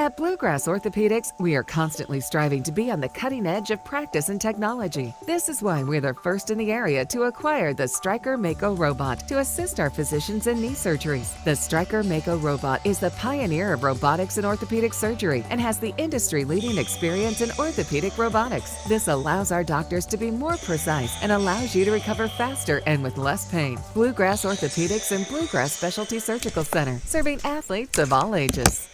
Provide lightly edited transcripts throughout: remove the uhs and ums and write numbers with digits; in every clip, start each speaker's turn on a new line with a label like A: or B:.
A: At Bluegrass Orthopedics, we are constantly striving to be on the cutting edge of practice and technology. This is why we're the first in the area to acquire the Stryker Mako robot to assist our physicians in knee surgeries. The Stryker Mako robot is the pioneer of robotics in orthopedic surgery and has the industry-leading experience in orthopedic robotics. This allows our doctors to be more precise and allows you to recover faster and with less pain. Bluegrass Orthopedics and Bluegrass Specialty Surgical Center, serving athletes of all ages.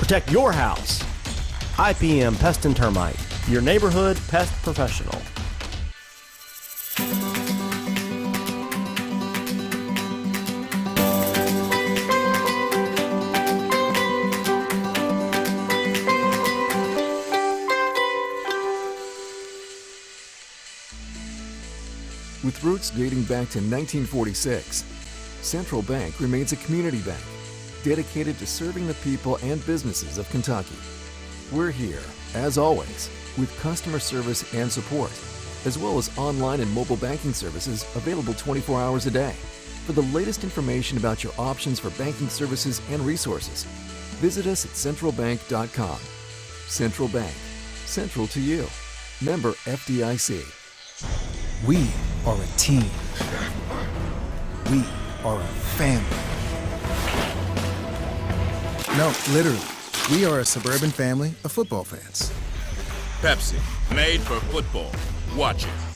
B: Protect your house. IPM Pest and Termite, your neighborhood pest professional.
C: With roots dating back to 1946, Central Bank remains a community bank dedicated to serving the people and businesses of Kentucky. We're here, as always, with customer service and support, as well as online and mobile banking services available 24 hours a day. For the latest information about your options for banking services and resources, visit us at centralbank.com. Central Bank, central to you. Member FDIC.
D: We are a team. We are a family. No, literally, we are a suburban family of football fans.
E: Pepsi, made for football. Watch it.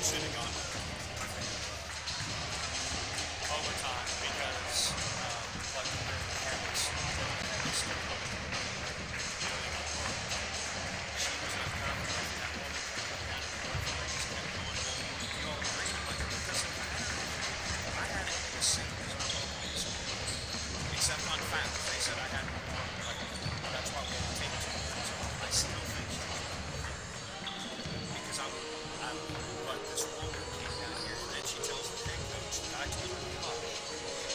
F: should have gone overtime because, like the parents, she was not confident that woman could come down and the referees kept going, you all agree? I'm like, because I had it as simple as except on fouls. They said I had like that's why we had to take 2 minutes. I still think because but this woman came down here and then she tells the head coach that I told her to come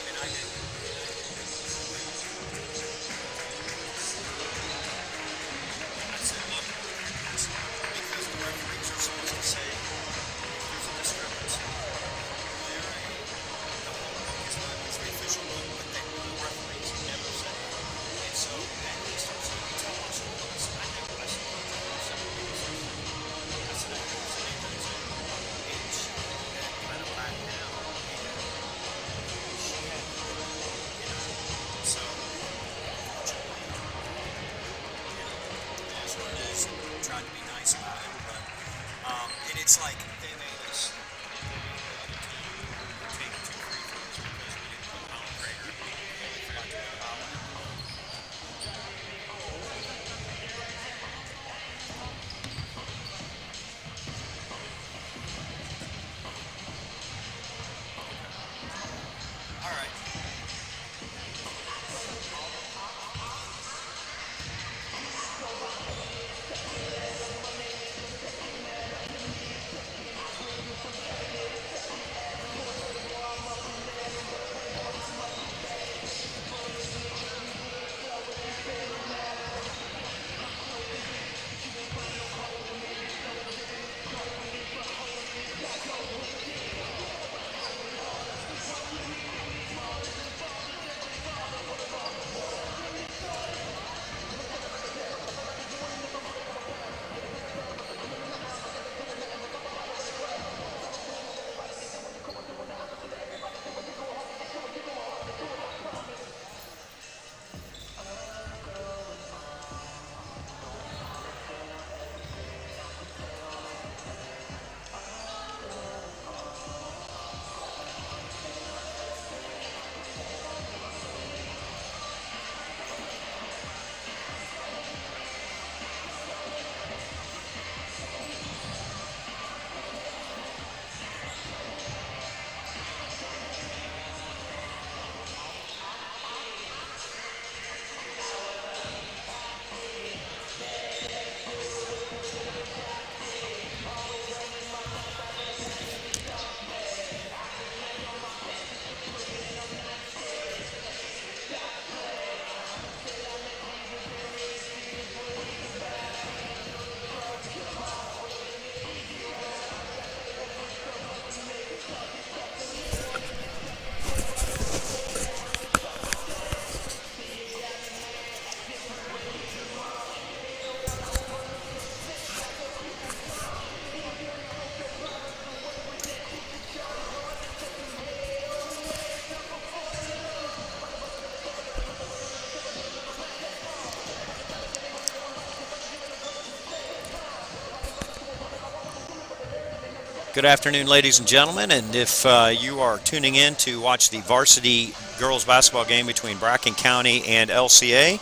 F: and I didn't. I said, look, because the referees are supposed to say there's a discrepancy. The whole book is not the official book, but the referees never said that. And so then he starts saying, you tell us who was. I never, I said, I said, I never said anything to her. And she then kind of backed down. And she had, so unfortunately, it is what it is. And tried to be nice about it, but, and it's like, they made us, take 2 free throws because we didn't put Pound Prater and we forgot to put Powell in. All right. Good afternoon, ladies and gentlemen, and if you are tuning in to watch the varsity girls basketball game between Bracken County and LCA,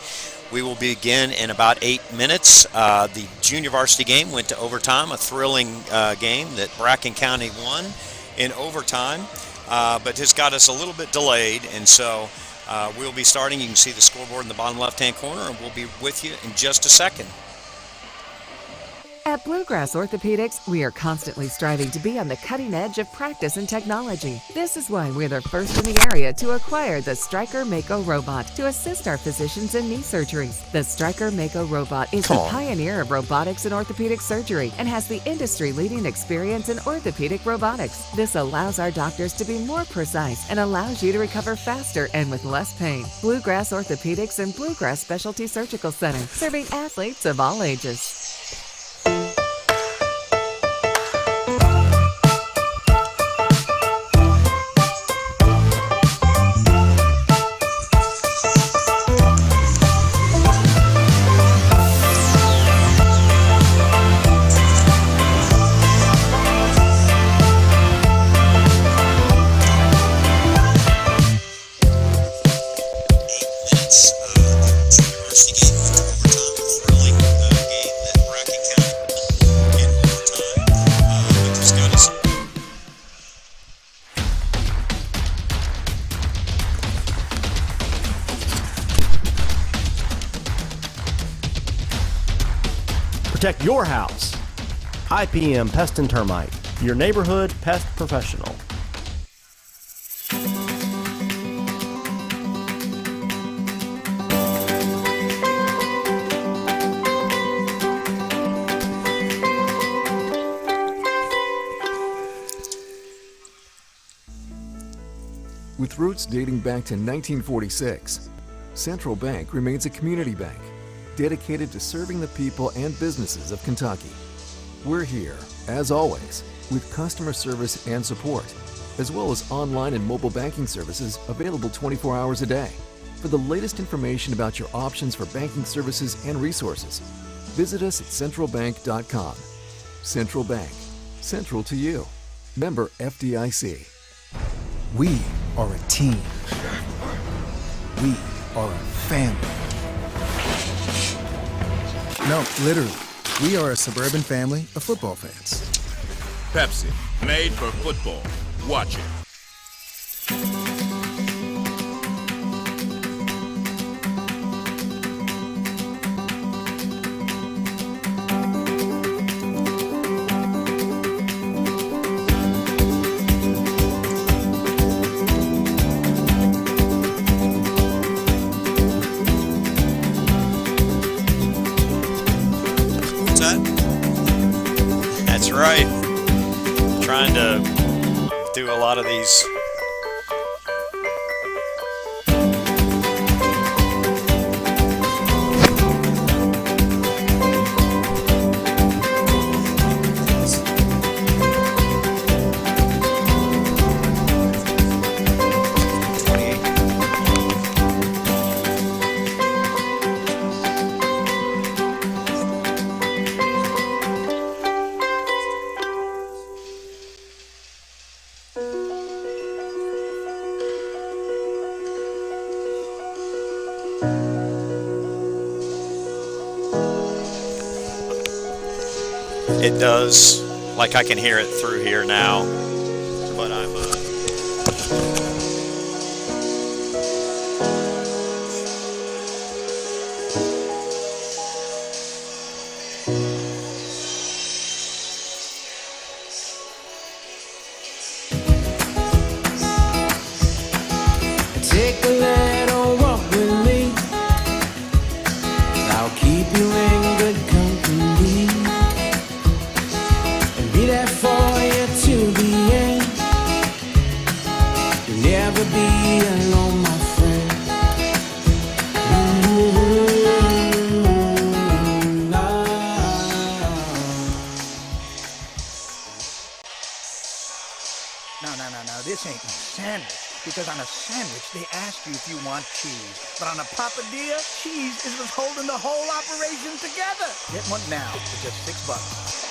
F: we will begin in about 8 minutes. The junior varsity game went to overtime, a thrilling game that Bracken County won in overtime, but just got us a little bit delayed, and so we'll be starting. You can see the scoreboard in the bottom left-hand corner, and we'll be with you in just a second.
A: At Bluegrass Orthopedics, we are constantly striving to be on the cutting edge of practice and technology. This is why we're the first in the area to acquire the Stryker Mako robot to assist our physicians in knee surgeries. The Stryker Mako robot is the pioneer of robotics in orthopedic surgery and has the industry-leading experience in orthopedic robotics. This allows our doctors to be more precise and allows you to recover faster and with less pain. Bluegrass Orthopedics and Bluegrass Specialty Surgical Center, serving athletes of all ages.
B: Protect your house. IPM Pest and Termite, your neighborhood pest professional.
C: With roots dating back to 1946, Central Bank remains a community bank dedicated to serving the people and businesses of Kentucky. We're here, as always, with customer service and support, as well as online and mobile banking services available 24 hours a day. For the latest information about your options for banking services and resources, visit us at centralbank.com. Central Bank, central to you. Member FDIC.
D: We are a team. We are a family. No, literally. We are a suburban family of football fans.
E: Pepsi, made for football. Watch it.
F: That's right. Trying to do a lot of these. It does, like I can hear it through here now, but I'm
G: Take a little walk with me. I'll keep you in good company and be there for you to the end. You'll never be alone, my friend.
H: No, this ain't no sandwich. Because on a sandwich, they ask you if you want cheese. But on a papadilla, cheese is what's holding the whole operation together. Get one now for just $6.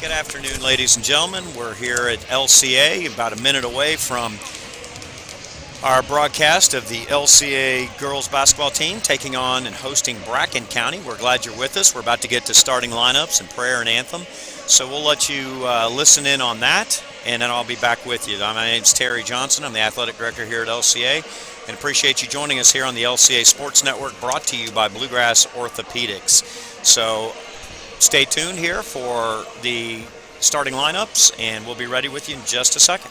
F: Good afternoon, ladies and gentlemen. We're here at LCA, about a minute away from our broadcast of the LCA girls basketball team taking on and hosting Bracken County. We're glad you're with us. We're about to get to starting lineups and prayer and anthem. So we'll let you listen in on that, and then I'll be back with you. My name's Terry Johnson. I'm the athletic director here at LCA, and appreciate you joining us here on the LCA Sports Network, brought to you by Bluegrass Orthopedics. So stay tuned here for the starting lineups, and we'll be ready with you in just a second.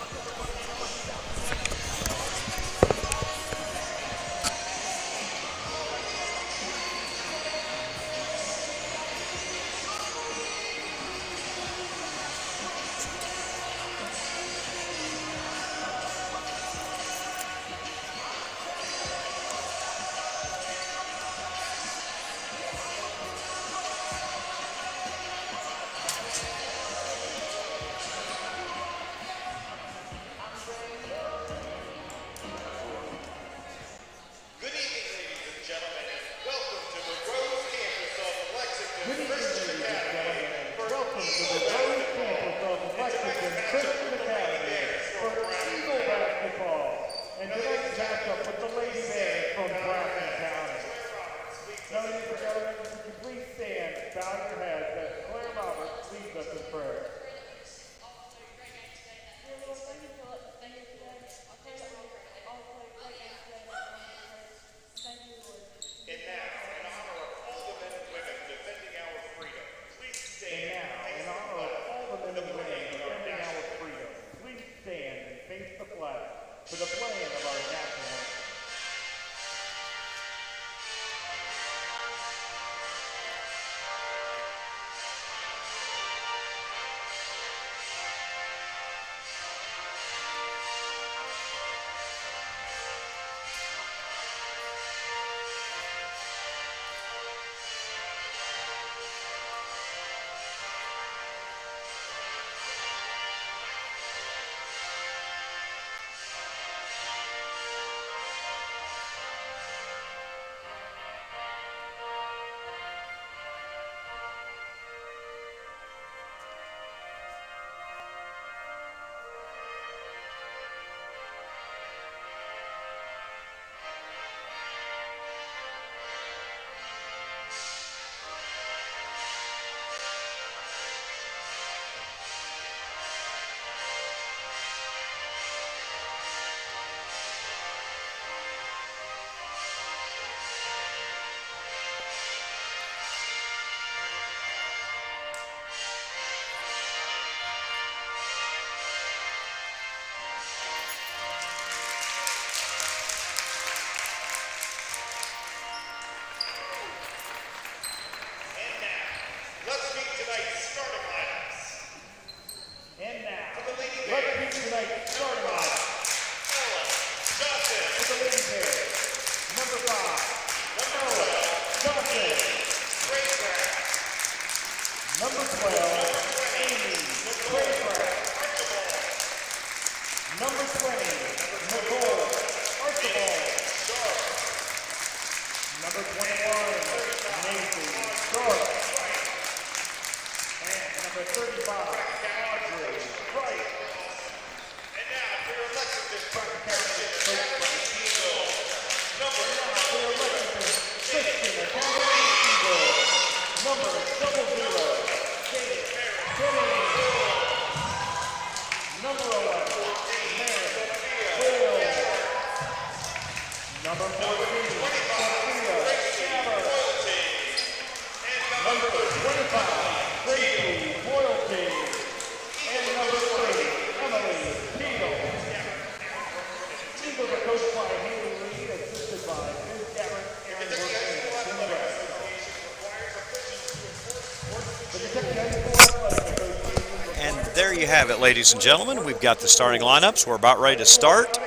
F: There you have it, ladies and gentlemen. We've got the starting lineups. We're about ready to start.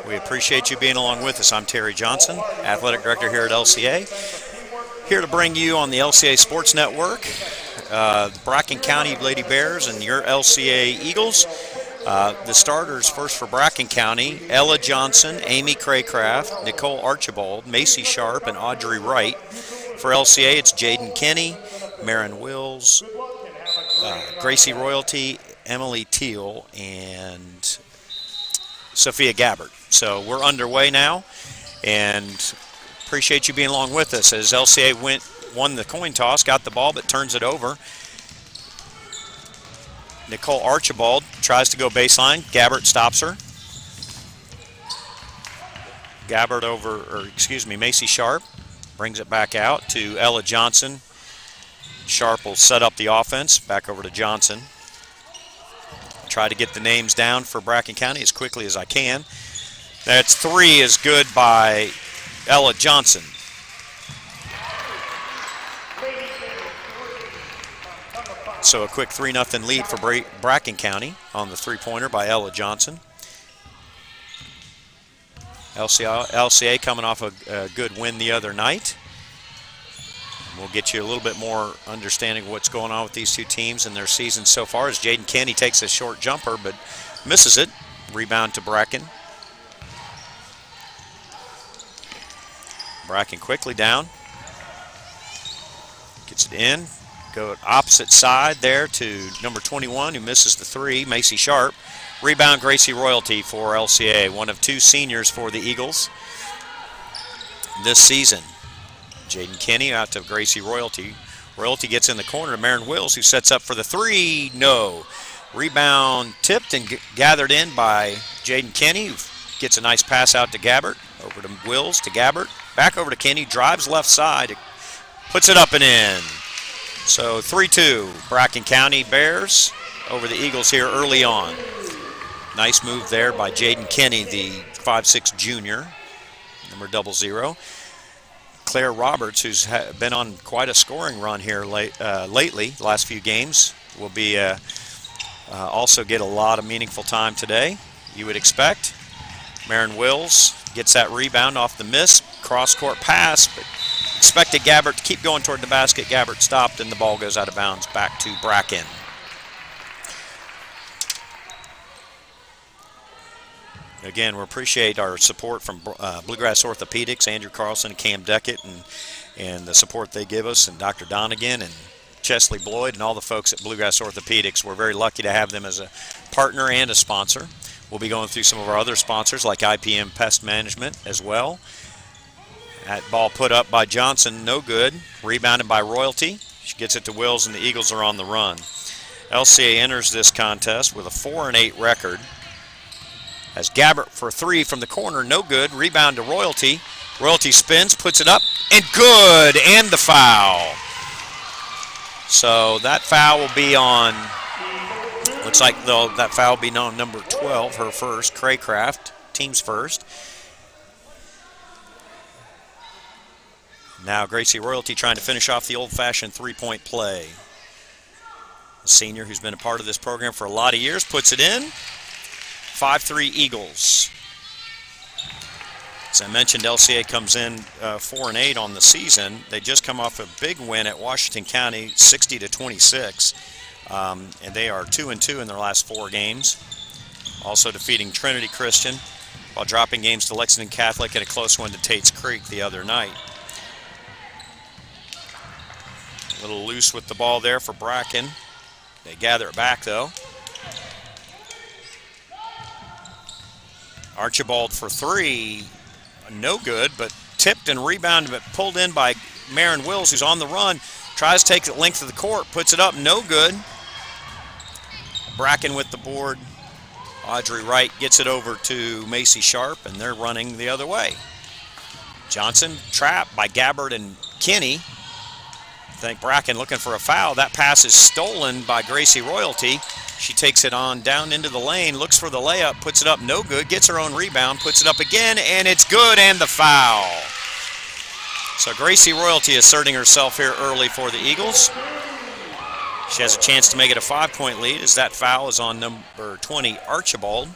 F: We appreciate you being along with us. I'm Terry Johnson, athletic director here at LCA. Here to bring you on the LCA Sports Network, the Bracken County Lady Bears and your LCA Eagles. The starters first for Bracken County: Ella Johnson, Amy Craycraft, Nicole Archibald, Macy Sharp, and Audrey Wright. For LCA, it's Jaden Kinney, Marin Wills, Gracie Royalty, Emily Teal, and Sophia Gabbard. So we're underway now, and appreciate you being along with us as LCA won the coin toss, got the ball, but turns it over. Nicole Archibald tries to go baseline. Gabbard stops her. Macy Sharp brings it back out to Ella Johnson. Sharp will set up the offense. Back over to Johnson. Try to get the names down for Bracken County as quickly as I can. That's 3 is good by Ella Johnson. So a quick 3-0 lead for Bracken County on the three-pointer by Ella Johnson. LCA coming off a good win the other night. We'll get you a little bit more understanding of what's going on with these two teams and their season so far as Jaden Kenny takes a short jumper but misses it. Rebound to Bracken. Bracken quickly down. Gets it in. Go opposite side there to number 21 who misses the 3, Macy Sharp. Rebound Gracie Royalty for LCA, one of 2 seniors for the Eagles this season. Jaden Kenny out to Gracie Royalty. Royalty gets in the corner to Marin Wills, who sets up for the 3. No. Rebound tipped and gathered in by Jaden Kenny, who gets a nice pass out to Gabbard. Over to Wills, to Gabbard. Back over to Kenny, drives left side, puts it up and in. So 3-2, Bracken County Bears over the Eagles here early on. Nice move there by Jaden Kenny, the 5'6" junior, number 00. Claire Roberts, who's been on quite a scoring run here lately, the last few games, will be also get a lot of meaningful time today, you would expect. Marin Wills gets that rebound off the miss, cross-court pass, but expected Gabbard to keep going toward the basket. Gabbard stopped, and the ball goes out of bounds back to Bracken. Again, we appreciate our support from Bluegrass Orthopedics, Andrew Carlson, Cam Deckett, and the support they give us, and Dr. Donegan and Chesley Bloyd and all the folks at Bluegrass Orthopedics. We're very lucky to have them as a partner and a sponsor. We'll be going through some of our other sponsors like IPM Pest Management as well. That ball put up by Johnson, no good. Rebounded by Royalty. She gets it to Wills, and the Eagles are on the run. LCA enters this contest with a 4-8 record. As Gabbard for 3 from the corner, no good. Rebound to Royalty. Royalty spins, puts it up, and good, and the foul. So that foul will be on, looks like that foul will be on number 12, her first, Craycraft, team's first. Now Gracie Royalty trying to finish off the old-fashioned three-point play. A senior who's been a part of this program for a lot of years puts it in. 5-3 Eagles. As I mentioned, LCA comes in 4-8 on the season. They just come off a big win at Washington County, 60-26. And they are 2-2 in their last 4 games. Also defeating Trinity Christian while dropping games to Lexington Catholic and a close one to Tate's Creek the other night. A little loose with the ball there for Bracken. They gather it back though. Archibald for 3, no good, but tipped and rebounded, but pulled in by Marin Wills, who's on the run. Tries to take the length of the court, puts it up, no good. Bracken with the board. Audrey Wright gets it over to Macy Sharp, and they're running the other way. Johnson trapped by Gabbard and Kenny. I think Bracken looking for a foul. That pass is stolen by Gracie Royalty. She takes it on down into the lane, looks for the layup, puts it up, no good, gets her own rebound, puts it up again, and it's good, and the foul. So Gracie Royalty asserting herself here early for the Eagles. She has a chance to make it a 5-point lead as that foul is on number 20, Archibald.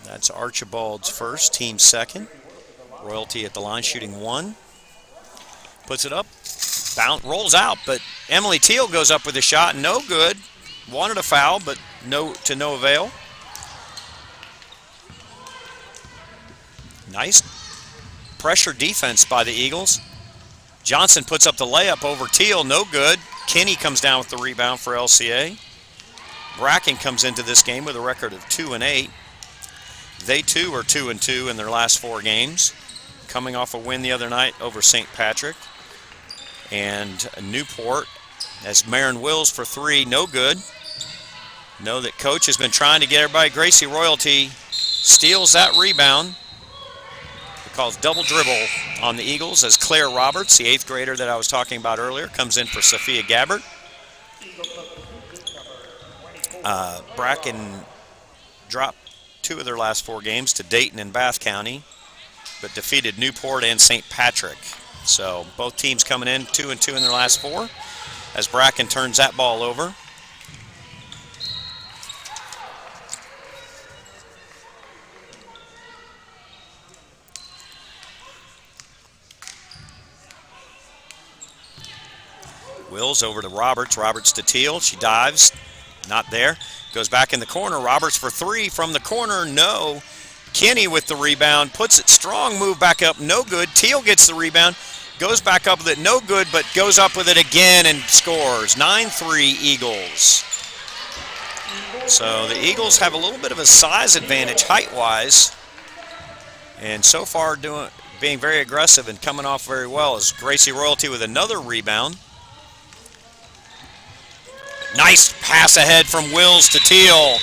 F: That's Archibald's first, team second. Royalty at the line shooting 1. Puts it up. Rolls out, but Emily Teal goes up with a shot, no good. Wanted a foul, but to no avail. Nice pressure defense by the Eagles. Johnson puts up the layup over Teal, no good. Kinney comes down with the rebound for LCA. Bracken comes into this game with a record of 2-8. They too are 2-2 in their last 4 games, coming off a win the other night over St. Patrick. And Newport as Marin Wills for 3, no good. Know that coach has been trying to get everybody. Gracie Royalty steals that rebound. He calls double dribble on the Eagles as Claire Roberts, the 8th grader that I was talking about earlier, comes in for Sophia Gabbert. Bracken dropped 2 of their last 4 games to Dayton and Bath County, but defeated Newport and St. Patrick. So both teams coming in 2-2 in their last 4 as Bracken turns that ball over. Wills over to Roberts. Roberts to Teal. She dives. Not there. Goes back in the corner. Roberts for 3 from the corner. No. Kinney with the rebound. Puts it strong. Move back up. No good. Teal gets the rebound. Goes back up with it. No good, but goes up with it again and scores. 9-3 Eagles. So the Eagles have a little bit of a size advantage height-wise. And so far being very aggressive and coming off very well is Gracie Royalty with another rebound. Nice pass ahead from Wills to Teal.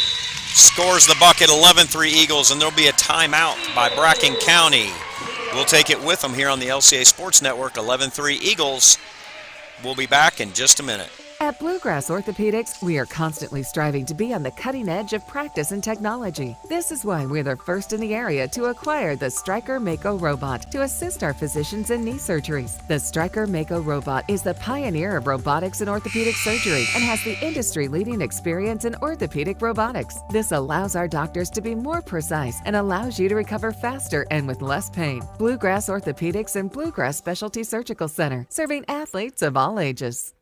F: Scores the bucket, 11-3 Eagles, and there'll be a timeout by Bracken County. We'll take it with them here on the LCA Sports Network, 11-3 Eagles. We'll be back in just a minute.
A: At Bluegrass Orthopedics, we are constantly striving to be on the cutting edge of practice and technology. This is why we're the first in the area to acquire the Stryker Mako robot to assist our physicians in knee surgeries. The Stryker Mako robot is the pioneer of robotics in orthopedic surgery and has the industry-leading experience in orthopedic robotics. This allows our doctors to be more precise and allows you to recover faster and with less pain. Bluegrass Orthopedics and Bluegrass Specialty Surgical Center, serving athletes of all ages.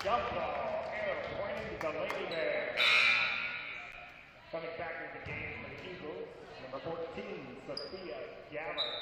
I: Jump ball, air pointing to the Lady Bears. Coming back into the game for the Eagles, number 14, Sophia Gabbert.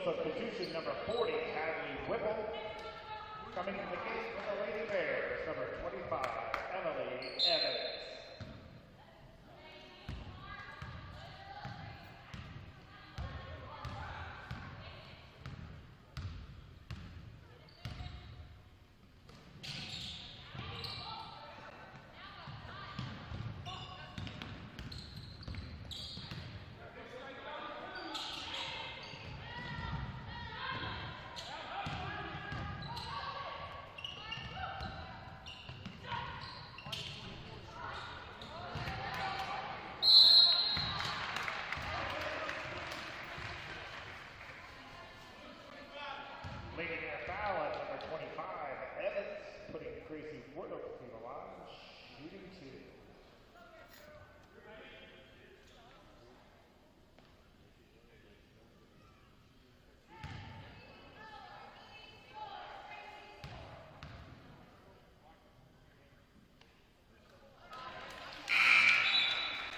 I: substitution, number 40, Hadley Whipple. Coming to the gate for the Lady Bears, number 25, Emily Evans. Leading their foul at number 25, Evans, putting Gracie Woodard to the line, shooting 2.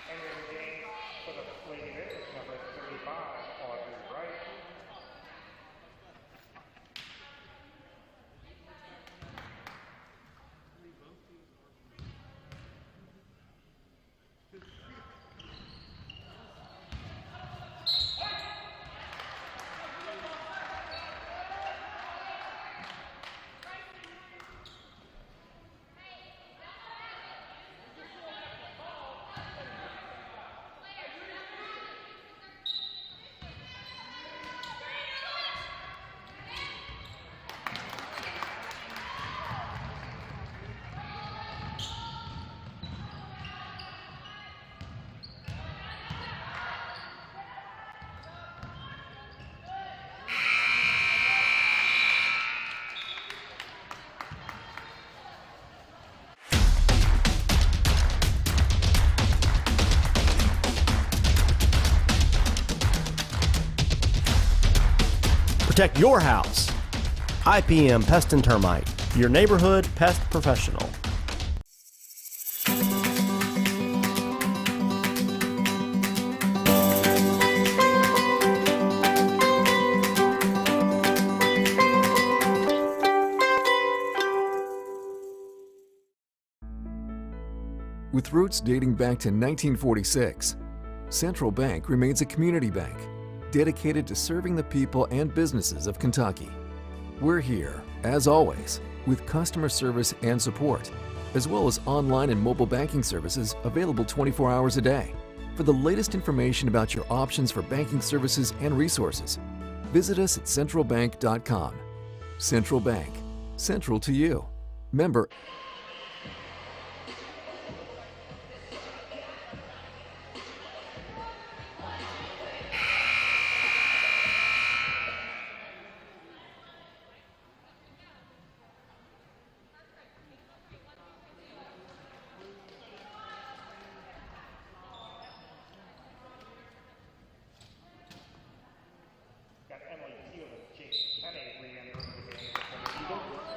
I: Entering the game for the Lady Bears, number 35, Audrey Wright.
B: Protect your house. IPM Pest and Termite, your neighborhood pest professional.
C: With roots dating back to 1946, Central Bank remains a community bank dedicated to serving the people and businesses of Kentucky. We're here, as always, with customer service and support, as well as online and mobile banking services available 24 hours a day. For the latest information about your options for banking services and resources, visit us at centralbank.com. Central Bank, central to you. Member
I: Got Emily Teal and Jake Penny re-entering the game for the Eagles.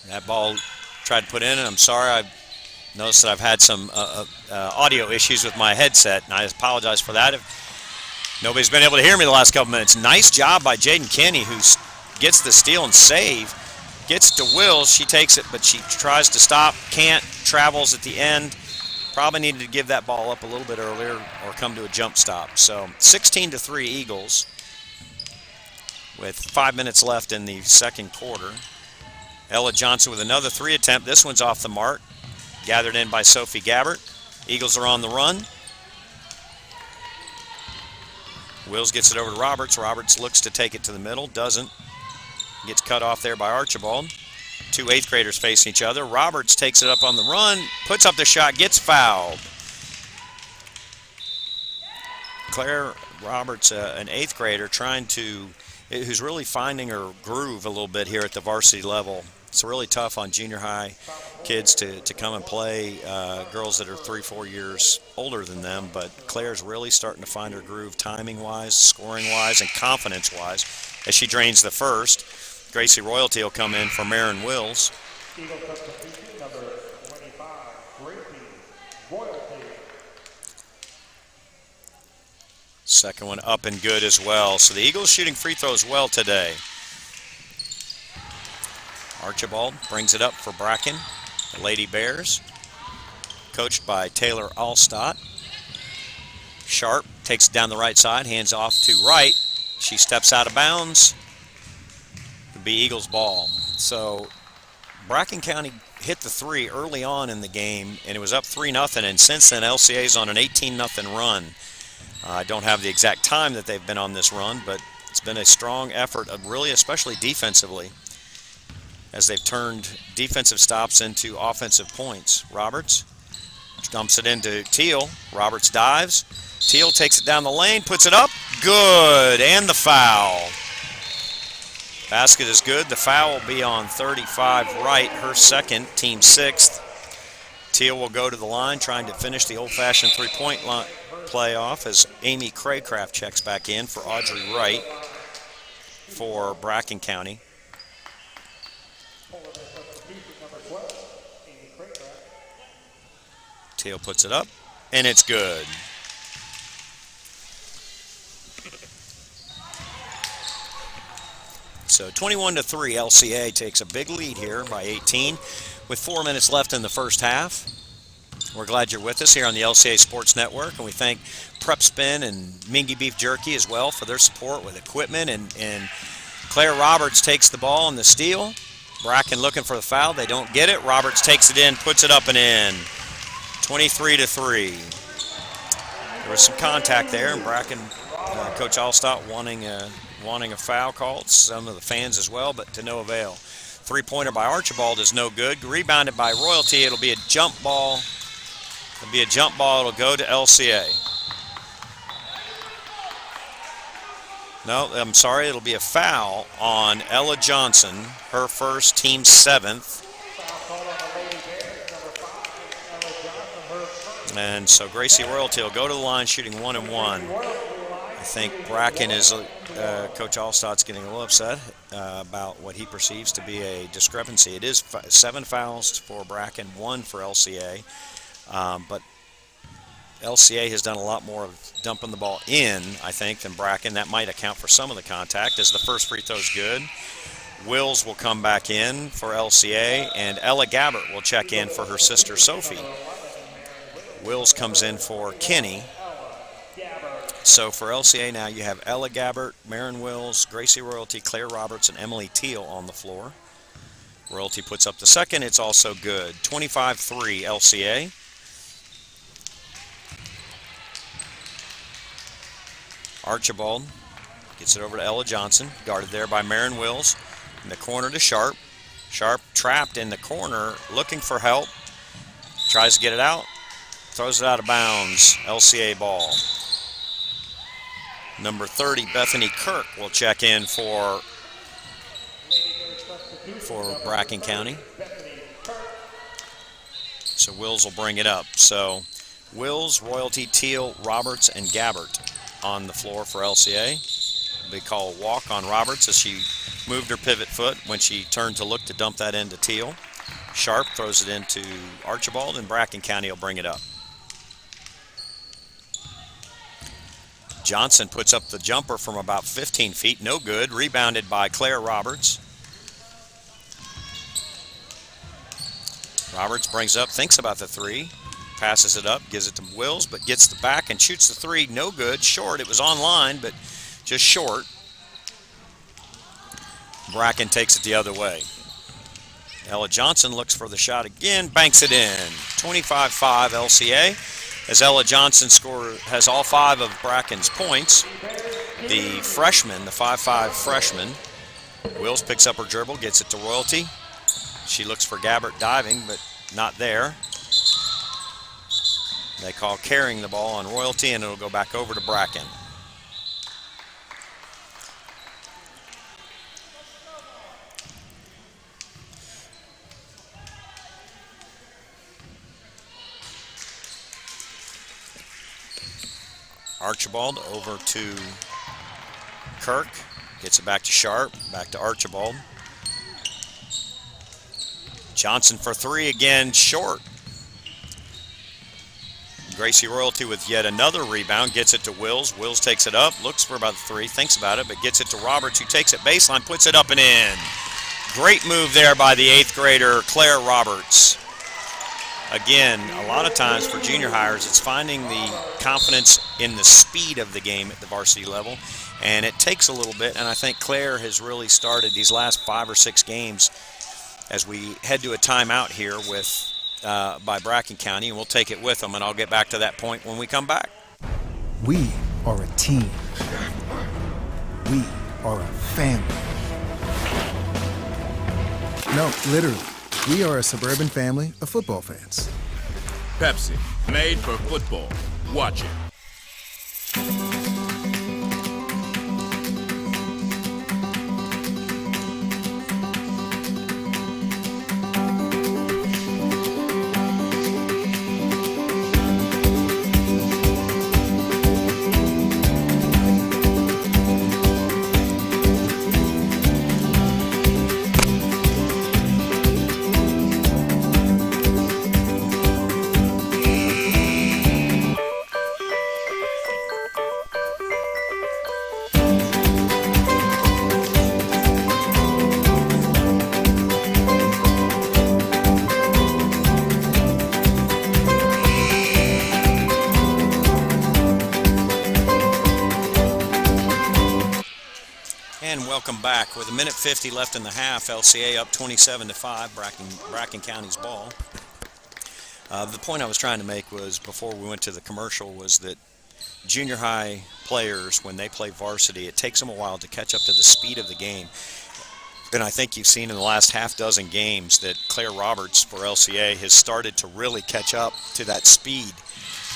F: That ball tried to put in, and I'm sorry, I noticed that I've had some audio issues with my headset, and I apologize for that. If nobody's been able to hear me the last couple minutes. Nice job by Jaden Kinney, who gets the steal and save. Gets to Wills, she takes it, but she tries to stop, can't, travels at the end. Probably needed to give that ball up a little bit earlier or come to a jump stop. So 16-3 Eagles with 5 minutes left in the second quarter. Ella Johnson with another 3 attempt. This one's off the mark. Gathered in by Sophie Gabbert. Eagles are on the run. Wills gets it over to Roberts. Roberts looks to take it to the middle, doesn't. Gets cut off there by Archibald. 2 8th graders facing each other. Roberts takes it up on the run, puts up the shot, gets fouled. Claire Roberts, an 8th grader, who's really finding her groove a little bit here at the varsity level. It's really tough on junior high kids to come and play girls that are 3-4 years older than them, but Claire's really starting to find her groove timing-wise, scoring-wise, and confidence-wise as she drains the first. Gracie Royalty will come in for Marin Wills.
I: Eagle substitution number 25, Gracie Royalty.
F: Second one up and good as well. So the Eagles shooting free throws well today. Archibald brings it up for Bracken, the Lady Bears, coached by Taylor Allstott. Sharp takes it down the right side, hands off to right. She steps out of bounds. It'll be Eagles ball. So Bracken County hit the 3 early on in the game, and it was up 3-0, and since then LCA's on an 18-0 run. I don't have the exact time that they've been on this run, but it's been a strong effort, really, especially defensively, as they've turned defensive stops into offensive points. Roberts dumps it into Teal. Roberts dives. Teal takes it down the lane, puts it up. Good, and the foul. Basket is good. The foul will be on 35 right, her second, team 6th. Teal will go to the line, trying to finish the old-fashioned three-point playoff as Amy Craycraft checks back in for Audrey Wright for Bracken County. Teal puts it up, and it's good. So 21-3, LCA takes a big lead here by 18 with 4 minutes left in the first half. We're glad you're with us here on the LCA Sports Network, and we thank Prep Spin and Mingy Beef Jerky as well for their support with equipment. And Claire Roberts takes the ball and the steal. Bracken looking for the foul. They don't get it. Roberts takes it in, puts it up and in. 23-3. There was some contact there, and Bracken, Coach Allstott wanting a foul called. Some of the fans as well, but to no avail. Three-pointer by Archibald is no good. Rebounded by Royalty. It'll be a jump ball. It'll be a jump ball. It'll go to LCA. No, I'm sorry. It'll be a foul on Ella Johnson, her first, team 7th. And so Gracie Royalty will go to the line shooting 1 and 1. I think Bracken is, Coach Allstott's getting a little upset about what he perceives to be a discrepancy. It is 7 fouls for Bracken, 1 for LCA. But LCA has done a lot more of dumping the ball in, I think, than Bracken. That might account for some of the contact, as the first free throw is good. Wills will come back in for LCA, and Ella Gabbert will check in for her sister Sophie. Wills comes in for Kinney. So for LCA now, you have Ella Gabbert, Marin Wills, Gracie Royalty, Claire Roberts, and Emily Teal on the floor. Royalty puts up the second. It's also good. 25-3 LCA. Archibald gets it over to Ella Johnson, guarded there by Marin Wills. In the corner to Sharp. Sharp trapped in the corner, looking for help. Tries to get it out. Throws it out of bounds. LCA ball. Number 30, Bethany Kirk, will check in for Bracken County. So Wills will bring it up. So Wills, Royalty, Teal, Roberts, and Gabbert on the floor for LCA. be called a walk on Roberts as she moved her pivot foot when she turned to look to dump that into Teal. Sharp throws it into Archibald, and Bracken County will bring it up. Johnson puts up the jumper from about 15 feet, no good. Rebounded by Claire Roberts. Roberts brings it up, thinks about the three, passes it up, gives it to Wills, but gets the back and shoots the three, no good, short. It was online, but just short. Bracken takes it the other way. Ella Johnson looks for the shot again, banks it in. 25-5 LCA, as Ella Johnson has all 5 of Bracken's points. The freshman, the 5'5 freshman, Wills picks up her dribble, gets it to Royalty. She looks for Gabbert diving, but not there. They call carrying the ball on Royalty, and it'll go back over to Bracken. Archibald over to Kirk, gets it back to Sharp, back to Archibald. Johnson for 3 again, short. Gracie Royalty with yet another rebound, gets it to Wills. Wills takes it up, looks for about 3, thinks about it, but gets it to Roberts, who takes it baseline, puts it up and in. Great move there by the 8th grader, Claire Roberts. Again, a lot of times for junior hires, it's finding the confidence in the speed of the game at the varsity level, and it takes a little bit, and I think Claire has really started these last 5 or 6 games as we head to a timeout here with by Bracken County, and we'll take it with them, and I'll get back to that point when we come back.
D: We are a team. We are a family. No, literally. We are a suburban family of football fans.
E: Pepsi, made for football. Watch it.
F: Welcome back. With 1:50 left in the half, LCA up 27-5, Bracken County's ball. The point I was trying to make was, before we went to the commercial, was that junior high players, when they play varsity, it takes them a while to catch up to the speed of the game. And I think you've seen in the last half dozen games that Claire Roberts for LCA has started to really catch up to that speed.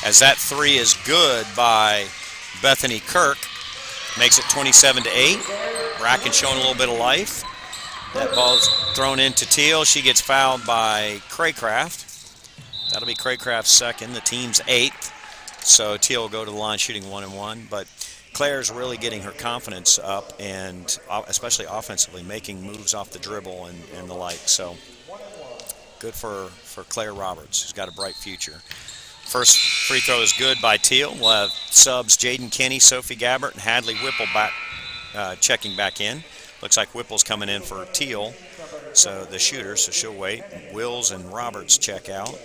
F: As that 3 is good by Bethany Kirk, makes it 27-8. Bracken showing a little bit of life. That ball's thrown into Teal. She gets fouled by Craycraft. That'll be Craycraft's second, the team's 8th. So Teal will go to the line shooting 1-1. But Claire's really getting her confidence up, and especially offensively, making moves off the dribble and the like. So good for Claire Roberts, who's got a bright future. First free throw is good by Teal. We'll have subs Jaden Kenny, Sophie Gabbert, and Hadley Whipple back, checking back in. Looks like Whipple's coming in for Teal, so the shooter, so she'll wait. Wills and Roberts check out.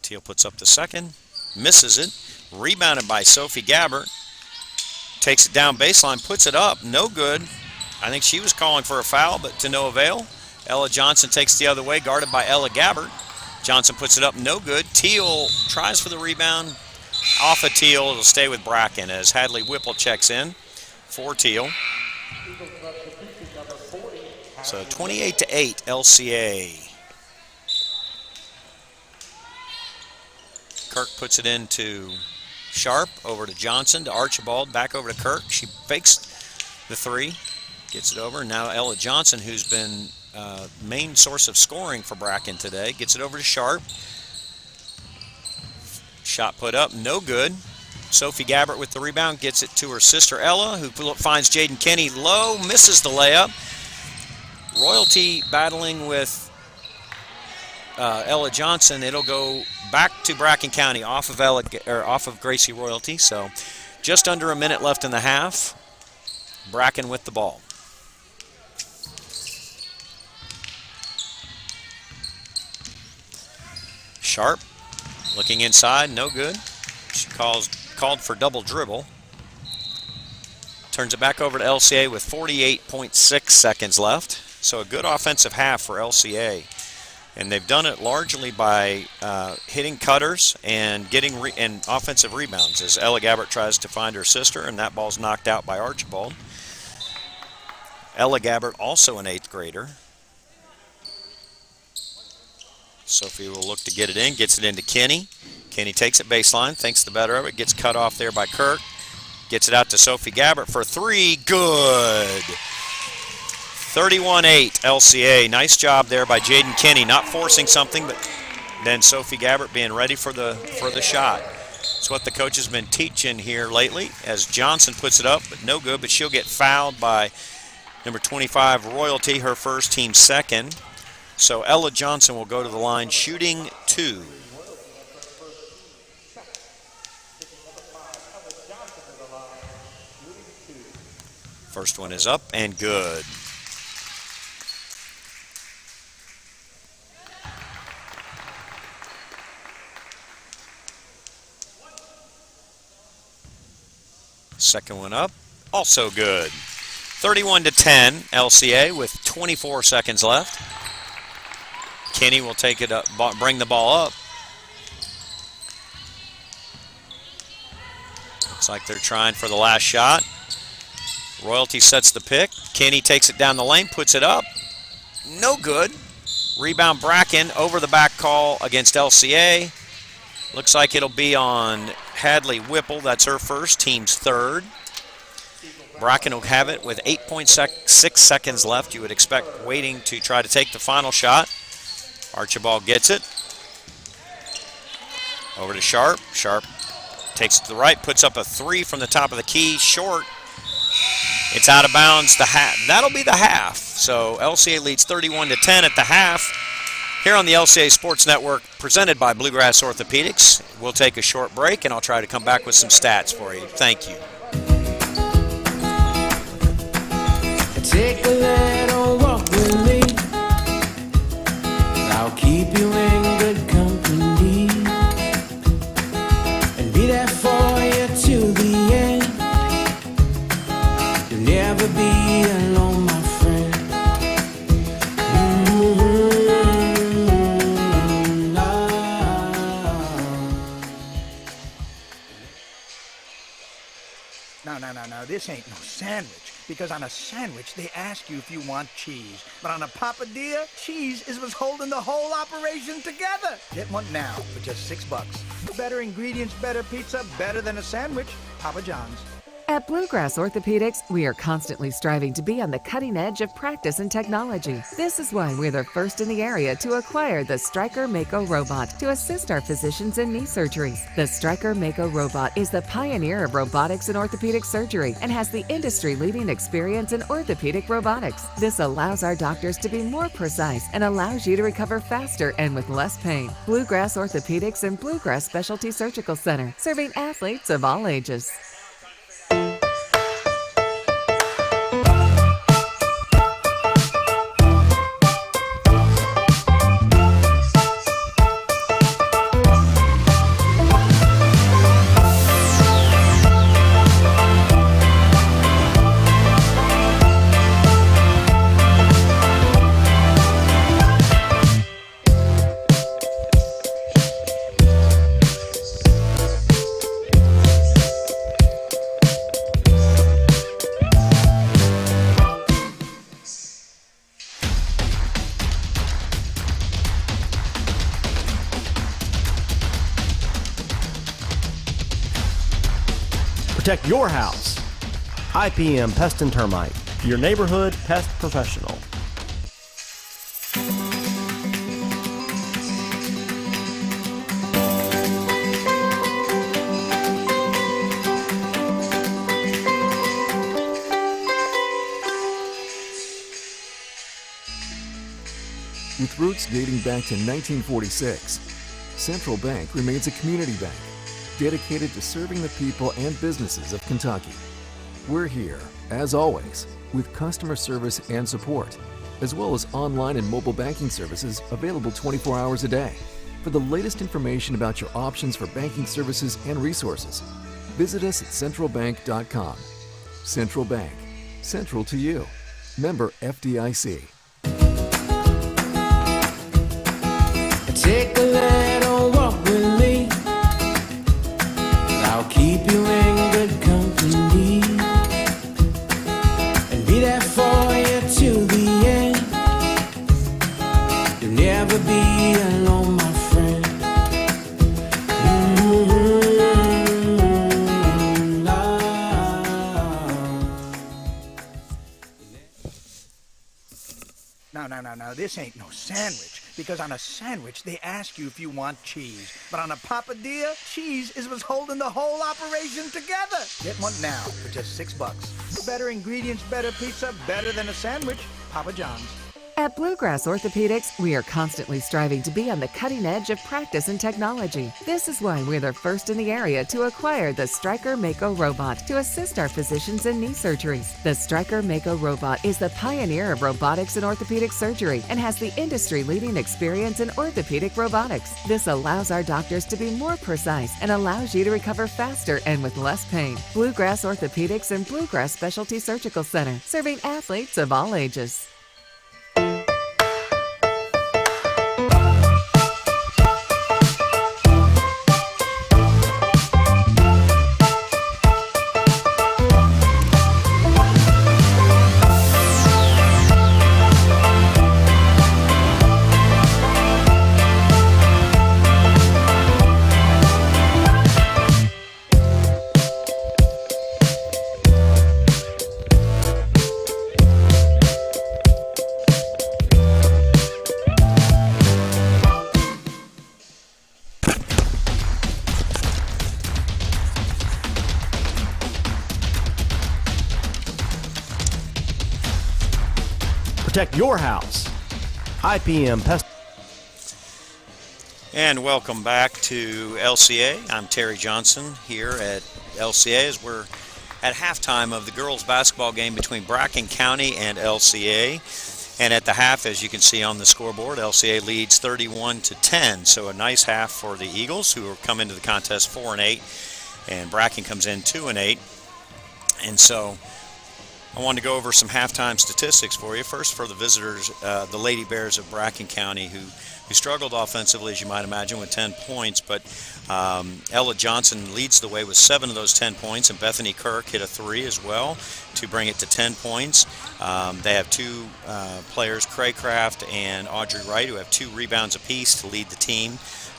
F: Teal puts up the second, misses it. Rebounded by Sophie Gabbert. Takes it down baseline, puts it up, no good. I think she was calling for a foul, but to no avail. Ella Johnson takes the other way, guarded by Ella Gabbert. Johnson puts it up, no good. Teal tries for the rebound. Off of Teal, it'll stay with Bracken as Hadley Whipple checks in for Teal. So 28-8 LCA. Kirk puts it into Sharp, over to Johnson, to Archibald, back over to Kirk. She fakes the 3, gets it over. Now Ella Johnson, who's been main source of scoring for Bracken today, gets it over to Sharp. Shot put up, no good. Sophie Gabbert with the rebound, gets it to her sister Ella, who finds Jaden Kenny low, misses the layup. Royalty battling with Ella Johnson. It'll go back to Bracken County off of Gracie Royalty. So just under a minute left in the half. Bracken with the ball. Sharp looking inside, no good. She called for double dribble. Turns it back over to LCA with 48.6 seconds left. So a good offensive half for LCA. And they've done it largely by hitting cutters and getting offensive rebounds as Ella Gabbert tries to find her sister, and that ball's knocked out by Archibald. Ella Gabbert, also an 8th grader. Sophie will look to get it in, gets it into Kenny. Kenny takes it baseline, thinks the better of it, gets cut off there by Kirk. Gets it out to Sophie Gabbert for 3, good. 31-8 LCA. Nice job there by Jaden Kenny, not forcing something, but then Sophie Gabbert being ready for the shot. It's what the coach has been teaching here lately as Johnson puts it up, but no good, but she'll get fouled by number 25, Royalty, her first, team second. So Ella Johnson will go to the line shooting 2. First one is up and good. Second one up, also good. 31-10 LCA with 24 seconds left. Kenny will take it up, bring the ball up. Looks like they're trying for the last shot. Royalty sets the pick. Kenny takes it down the lane, puts it up. No good. Rebound Bracken, over the back call against LCA. Looks like it'll be on Hadley Whipple. That's her first, team's third. Bracken will have it with 8.6 seconds left. You would expect waiting to try to take the final shot. Archibald gets it. Over to Sharp. Sharp takes it to the right, puts up a 3 from the top of the key, short. It's out of bounds. That'll be the half. So LCA leads 31-10 at the half. Here on the LCA Sports Network, presented by Bluegrass Orthopedics. We'll take a short break, and I'll try to come back with some stats for you. Thank you.
G: Take a little walk with me. I'll keep you in good company and be there for you to the end. You'll never be alone, my friend.
H: No, this ain't no sandwich. Because on a sandwich, they ask you if you want cheese. But on a papadilla, cheese is what's holding the whole operation together. Get one now for just $6. Better ingredients, better pizza, better than a sandwich. Papa John's.
A: At Bluegrass Orthopedics, we are constantly striving to be on the cutting edge of practice and technology. This is why we're the first in the area to acquire the Stryker Mako robot to assist our physicians in knee surgeries. The Stryker Mako robot is the pioneer of robotics in orthopedic surgery and has the industry-leading experience in orthopedic robotics. This allows our doctors to be more precise and allows you to recover faster and with less pain. Bluegrass Orthopedics and Bluegrass Specialty Surgical Center, serving athletes of all ages.
B: Protect your house. IPM Pest and Termite, your neighborhood pest professional.
C: roots dating back to 1946, Central Bank remains a community bank dedicated to serving the people and businesses of Kentucky. We're here, as always, with customer service and support, as well as online and mobile banking services available 24 hours a day. For the latest information about your options for banking services and resources, visit us at centralbank.com. Central Bank, central to you. Member FDIC.
G: Take a little walk with me. I'll keep you in good company and be there for you to the end. You'll never be alone, my friend.
H: No, this ain't no sandwich. Because on a sandwich, they ask you if you want cheese. But on a papadilla, cheese is what's holding the whole operation together. Get one now for just $6. Better ingredients, better pizza, better than a sandwich. Papa John's.
A: At Bluegrass Orthopedics, we are constantly striving to be on the cutting edge of practice and technology. This is why we're the first in the area to acquire the Stryker Mako robot to assist our physicians in knee surgeries. The Stryker Mako robot is the pioneer of robotics in orthopedic surgery and has the industry-leading experience in orthopedic robotics. This allows our doctors to be more precise and allows you to recover faster and with less pain. Bluegrass Orthopedics and Bluegrass Specialty Surgical Center, serving athletes of all ages.
B: Protect your house. IPM Pest.
F: And welcome back to LCA. I'm Terry Johnson here at LCA as we're at halftime of the girls basketball game between Bracken County and LCA. And at the half, as you can see on the scoreboard, LCA leads 31-10. So a nice half for the Eagles, who are come into the contest 4-8, and Bracken comes in 2-8. And so I wanted to go over some halftime statistics for you. First, for the visitors, the Lady Bears of Bracken County, who struggled offensively, as you might imagine, with 10 points. But Ella Johnson leads the way with 7 of those 10 points, and Bethany Kirk hit a 3 as well to bring it to 10 points. They have 2 players, Craycraft and Audrey Wright, who have 2 rebounds apiece to lead the team,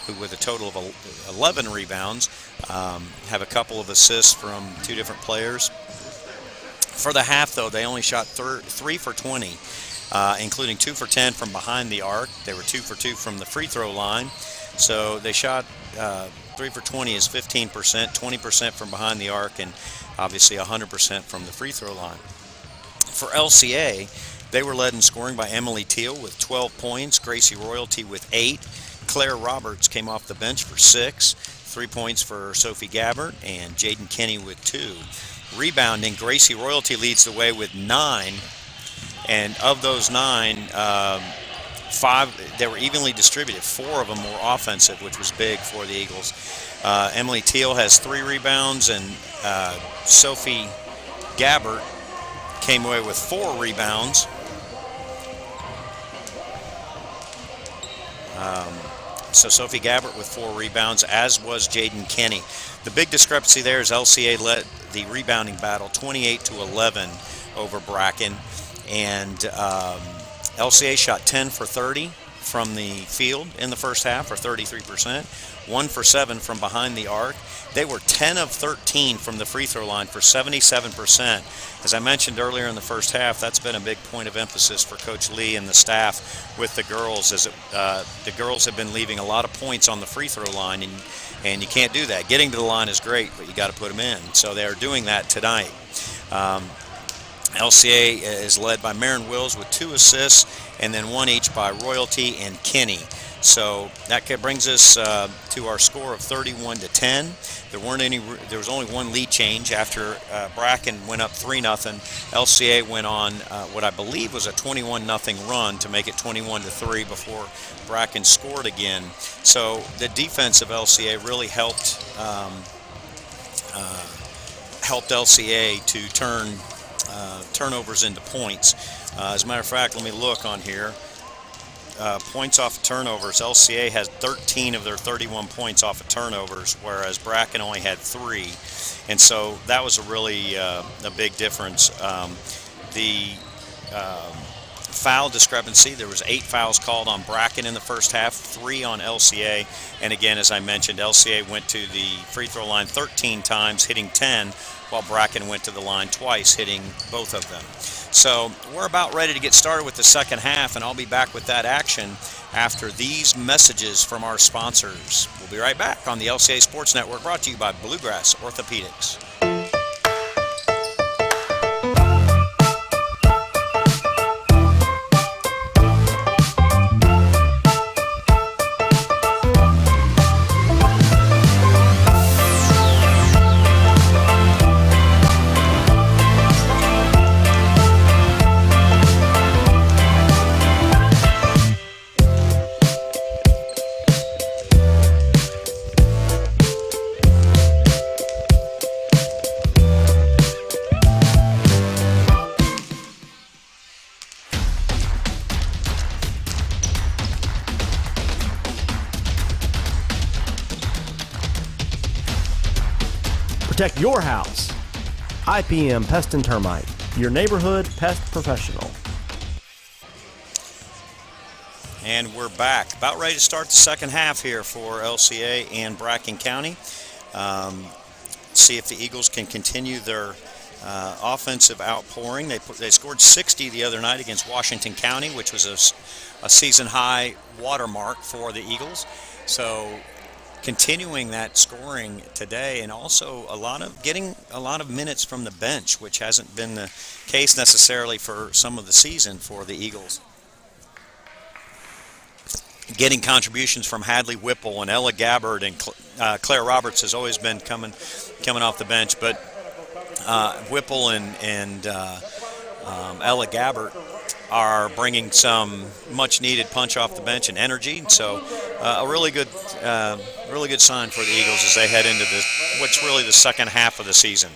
F: who with a total of 11 rebounds, have a couple of assists from 2 different players. For the half, though, they only shot 3 for 20, including 2 for 10 from behind the arc. They were 2 for 2 from the free throw line. So they shot 3 for 20 is 15%, 20% from behind the arc, and obviously 100% from the free throw line. For LCA, they were led in scoring by Emily Teal with 12 points, Gracie Royalty with 8. Claire Roberts came off the bench for 6, 3 points for Sophie Gabbert, and Jaden Kenny with 2. Rebounding, Gracie Royalty leads the way with 9, and of those 9, 5 they were evenly distributed. 4 of them were offensive, which was big for the Eagles. Emily Teal has 3 rebounds, and Sophie Gabbert came away with 4 rebounds. So Sophie Gabbert with 4 rebounds, as was Jaden Kenny. The big discrepancy there is LCA led the rebounding battle 28-11 over Bracken, and LCA shot 10 for 30 from the field in the first half, or 33%, 1 for 7 from behind the arc. They were 10 of 13 from the free throw line for 77%. As I mentioned earlier in the first half, that's been a big point of emphasis for Coach Lee and the staff with the girls, as the girls have been leaving a lot of points on the free throw line, and you can't do that. Getting to the line is great, but you got to put them in. So they are doing that tonight. LCA is led by Marin Wills with 2 assists, and then 1 each by Royalty and Kenny. So that brings us to our score of 31-10. There was only one lead change after Bracken went up 3-0. LCA went on what I believe was a 21-0 run to make it 21-3 before Bracken scored again. So the defense of LCA really helped LCA to turn turnovers into points. As a matter of fact, let me look on here. Points off of turnovers, LCA has 13 of their 31 points off of turnovers, whereas Bracken only had 3. And so that was a really a big difference. The foul discrepancy, there was 8 fouls called on Bracken in the first half, 3 on LCA. And again, as I mentioned, LCA went to the free throw line 13 times, hitting 10, while Bracken went to the line twice, hitting both of them. So we're about ready to get started with the second half, and I'll be back with that action after these messages from our sponsors. We'll be right back on the LCA Sports Network, brought to you by Bluegrass Orthopedics.
B: Protect your house. IPM Pest and Termite, your neighborhood pest professional.
F: And we're back. About ready to start the second half here for LCA and Bracken County. See if the Eagles can continue their offensive outpouring. They scored 60 the other night against Washington County, which was a season-high watermark for the Eagles. So continuing that scoring today, and also getting a lot of minutes from the bench, which hasn't been the case necessarily for some of the season for the Eagles. Getting contributions from Hadley Whipple and Ella Gabbard and Claire Roberts has always been coming off the bench, but Whipple and Ella Gabbard are bringing some much-needed punch off the bench and energy. So a really good sign for the Eagles as they head into what's really the second half of the season.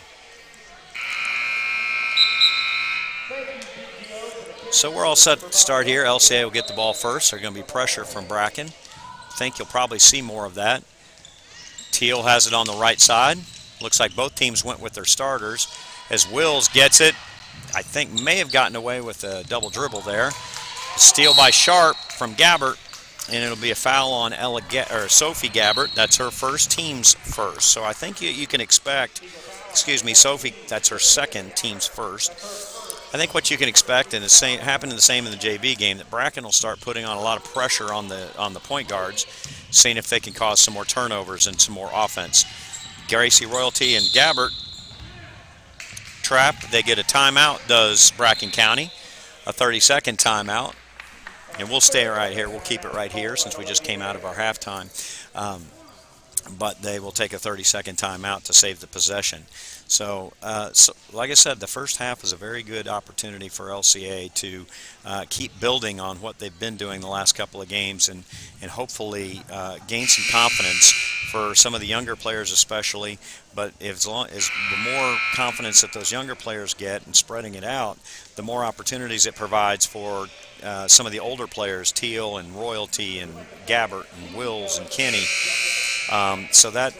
F: So we're all set to start here. LCA will get the ball first. There's going to be pressure from Bracken. I think you'll probably see more of that. Teal has it on the right side. Looks like both teams went with their starters. As Wills gets it, I think may have gotten away with a double dribble there. Steal by Sharp from Gabbert, and it'll be a foul on Sophie Gabbert. That's her first, team's first. So I think you can expect, Sophie, that's her second, team's first. I think what you can expect, and happened the same in the JV game, that Bracken will start putting on a lot of pressure on the point guards, seeing if they can cause some more turnovers and some more offense. Gracie Royalty and Gabbert trap. They get a timeout, does Bracken County, a 30-second timeout. And we'll stay right here. We'll keep it right here since we just came out of our halftime. But they will take a 30-second timeout to save the possession. So like I said, the first half was a very good opportunity for LCA to keep building on what they've been doing the last couple of games and hopefully gain some confidence for some of the younger players especially. But the more confidence that those younger players get and spreading it out, the more opportunities it provides for some of the older players, Teal and Royalty and Gabbert and Wills and Kenny. So that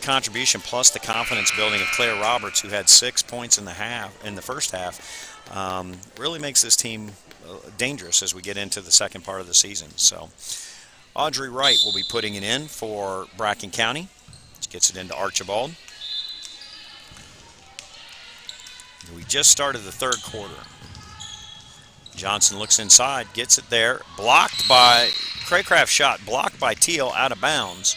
F: contribution plus the confidence building of Claire Roberts, who had 6 points in the first half, really makes this team dangerous as we get into the second part of the season. So Audrey Wright will be putting it in for Bracken County. She gets it into Archibald. We just started the third quarter. Johnson looks inside, gets it there, blocked by Craycraft's shot, blocked by Teal, out of bounds.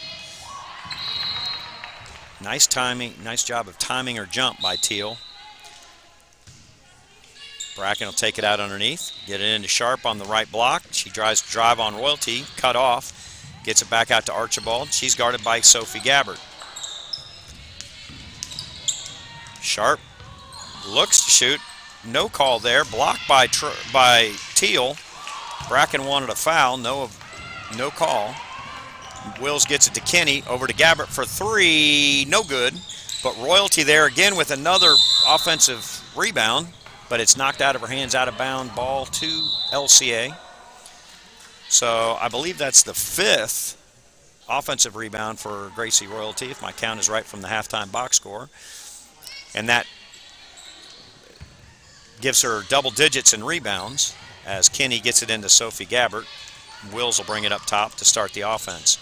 F: Nice timing, nice job of timing her jump by Teal. Bracken will take it out underneath, get it into Sharp on the right block. She tries to drive on Royalty, cut off, gets it back out to Archibald. She's guarded by Sophie Gabbard. Sharp looks to shoot, no call there, blocked by Teal. Bracken wanted a foul, no call. Wills gets it to Kenny, over to Gabbard for three, no good. But Royalty there again with another offensive rebound, but it's knocked out of her hands, out of bound, ball to LCA. So I believe that's the 5th offensive rebound for Gracie Royalty, if my count is right from the halftime box score. And that gives her double digits in rebounds as Kenny gets it into Sophie Gabbard. Wills will bring it up top to start the offense.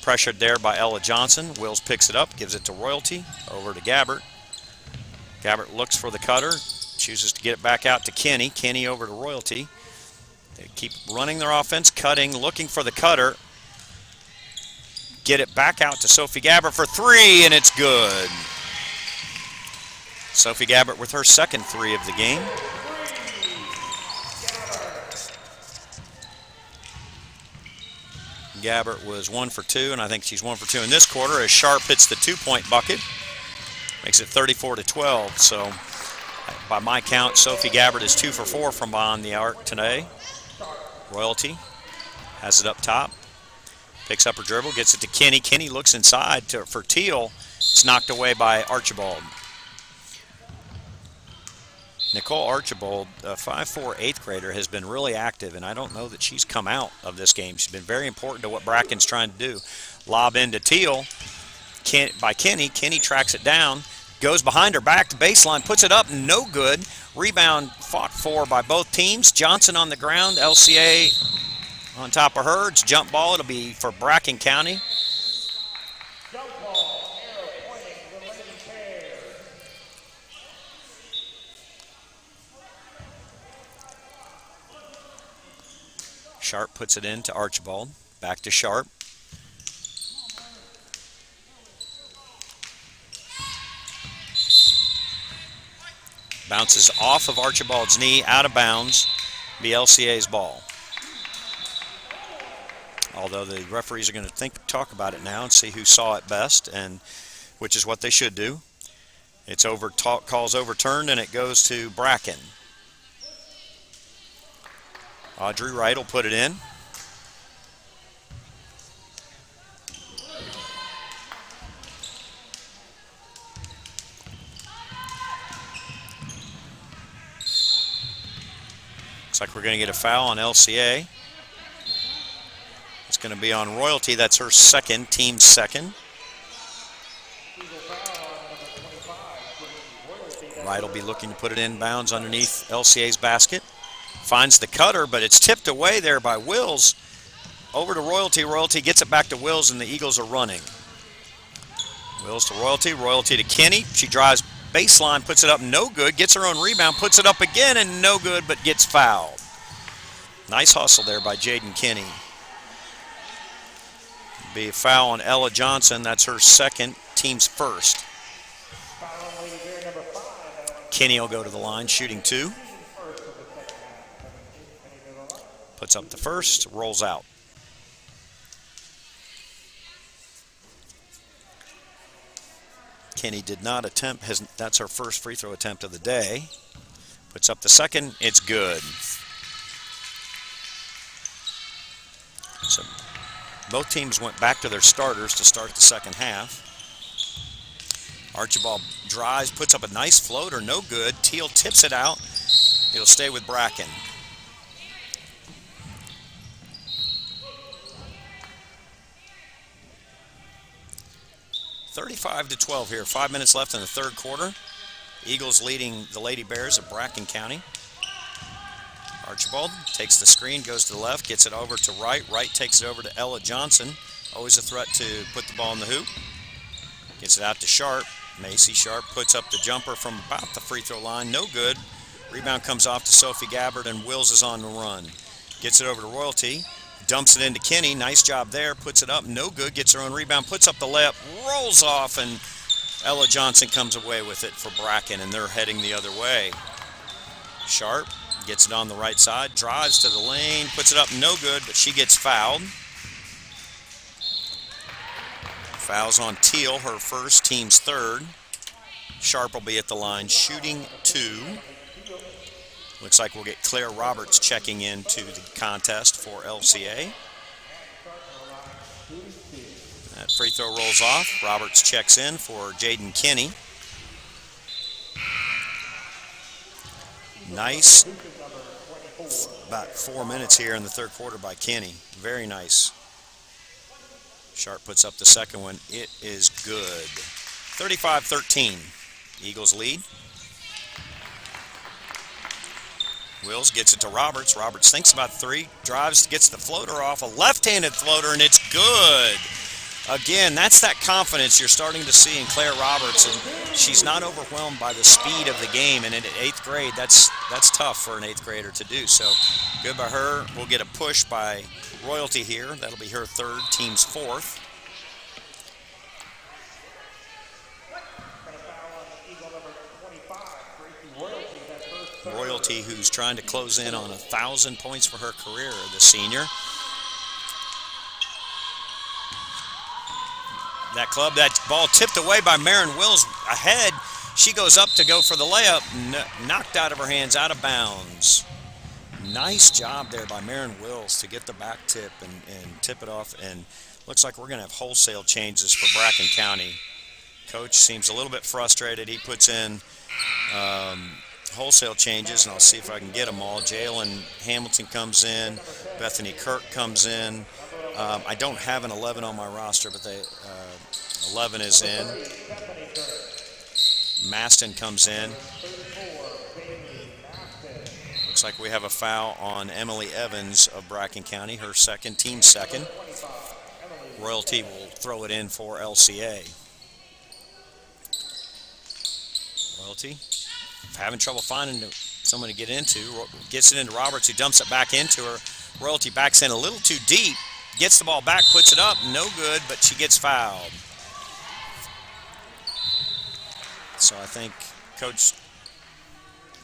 F: Pressured there by Ella Johnson. Wills picks it up, gives it to Royalty, over to Gabbard. Gabbard looks for the cutter, chooses to get it back out to Kenny. Kenny over to Royalty. They keep running their offense, cutting, looking for the cutter. Get it back out to Sophie Gabbard for three, and it's good. Sophie Gabbard with her second three of the game. Gabbard was 1 for 2, and I think she's 1 for 2 in this quarter as Sharp hits the 2-point bucket. Makes it 34-12. So by my count, Sophie Gabbard is 2 for 4 from beyond the arc today. Royalty has it up top. Picks up her dribble, gets it to Kenny. Kenny looks inside for Teal. It's knocked away by Archibald. Nicole Archibald, a 5'4" 8th grader, has been really active, and I don't know that she's come out of this game. She's been very important to what Bracken's trying to do. Lob into Teal by Kenny. Kenny tracks it down, goes behind her back to baseline, puts it up, no good. Rebound fought for by both teams. Johnson on the ground, LCA on top of her. It's jump ball. It'll be for Bracken County. Sharp puts it in to Archibald. Back to Sharp. Bounces off of Archibald's knee, out of bounds. Be LCA's ball. Although the referees are going to talk about it now and see who saw it best, and which is what they should do. It's calls overturned, and it goes to Bracken. Audrey Wright will put it in. Looks like we're going to get a foul on LCA. It's going to be on Royalty. That's her second, team second. Wright will be looking to put it in bounds underneath LCA's basket. Finds the cutter, but it's tipped away there by Wills. Over to Royalty. Royalty gets it back to Wills, and the Eagles are running. Wills to Royalty. Royalty to Kenny. She drives baseline, puts it up, no good. Gets her own rebound, puts it up again, and no good, but gets fouled. Nice hustle there by Jaden Kenny. Be a foul on Ella Johnson. That's her second, team's first. Kenny will go to the line, shooting 2. Puts up the first, rolls out. Kenny did not attempt, that's her first free throw attempt of the day. Puts up the second, it's good. So both teams went back to their starters to start the second half. Archibald drives, puts up a nice floater, no good. Teal tips it out. It'll stay with Bracken. (35-12) here. 5 minutes left in the third quarter. Eagles leading the Lady Bears of Bracken County. Archibald takes the screen, goes to the left, gets it over to Wright. Wright takes it over to Ella Johnson. Always a threat to put the ball in the hoop. Gets it out to Sharp. Macy Sharp puts up the jumper from about the free throw line. No good. Rebound comes off to Sophie Gabbard, and Wills is on the run. Gets it over to Royalty. Dumps it into Kenny. Nice job there. Puts it up. No good. Gets her own rebound. Puts up the layup. Rolls off, and Ella Johnson comes away with it for Bracken, and they're heading the other way. Sharp gets it on the right side, drives to the lane, puts it up, no good, but she gets fouled. Fouls on Teal, her first, team's third. Sharp will be at the line shooting 2. Looks like we'll get Claire Roberts checking into the contest for LCA. That free throw rolls off. Roberts checks in for Jaden Kinney. Nice. About 4 minutes here in the third quarter by Kinney. Very nice. Sharp puts up the second one. It is good. 35-13. Eagles lead. Wills gets it to Roberts. Roberts thinks about 3, drives, gets the floater off, a left-handed floater, and it's good. Again, that's that confidence you're starting to see in Claire Roberts, and she's not overwhelmed by the speed of the game. And in 8th grade, that's tough for an 8th grader to do. So good by her. We'll get a push by Royalty here. That'll be her third, team's fourth. Royalty, who's trying to close in on 1,000 points for her career, the senior. That ball tipped away by Marin Wills ahead. She goes up to go for the layup, knocked out of her hands, out of bounds. Nice job there by Marin Wills to get the back tip and tip it off. And looks like we're going to have wholesale changes for Bracken County. Coach seems a little bit frustrated. He puts in wholesale changes, and I'll see if I can get them all. Jalen Hamilton comes in. Bethany Kirk comes in. I don't have an 11 on my roster, but 11 is in. Maston comes in. Looks like we have a foul on Emily Evans of Bracken County, her second, team second. Royalty will throw it in for LCA. Royalty having trouble finding someone to get into. Gets it into Roberts, who dumps it back into her. Royalty backs in a little too deep. Gets the ball back, puts it up, no good, but she gets fouled. So I think Coach,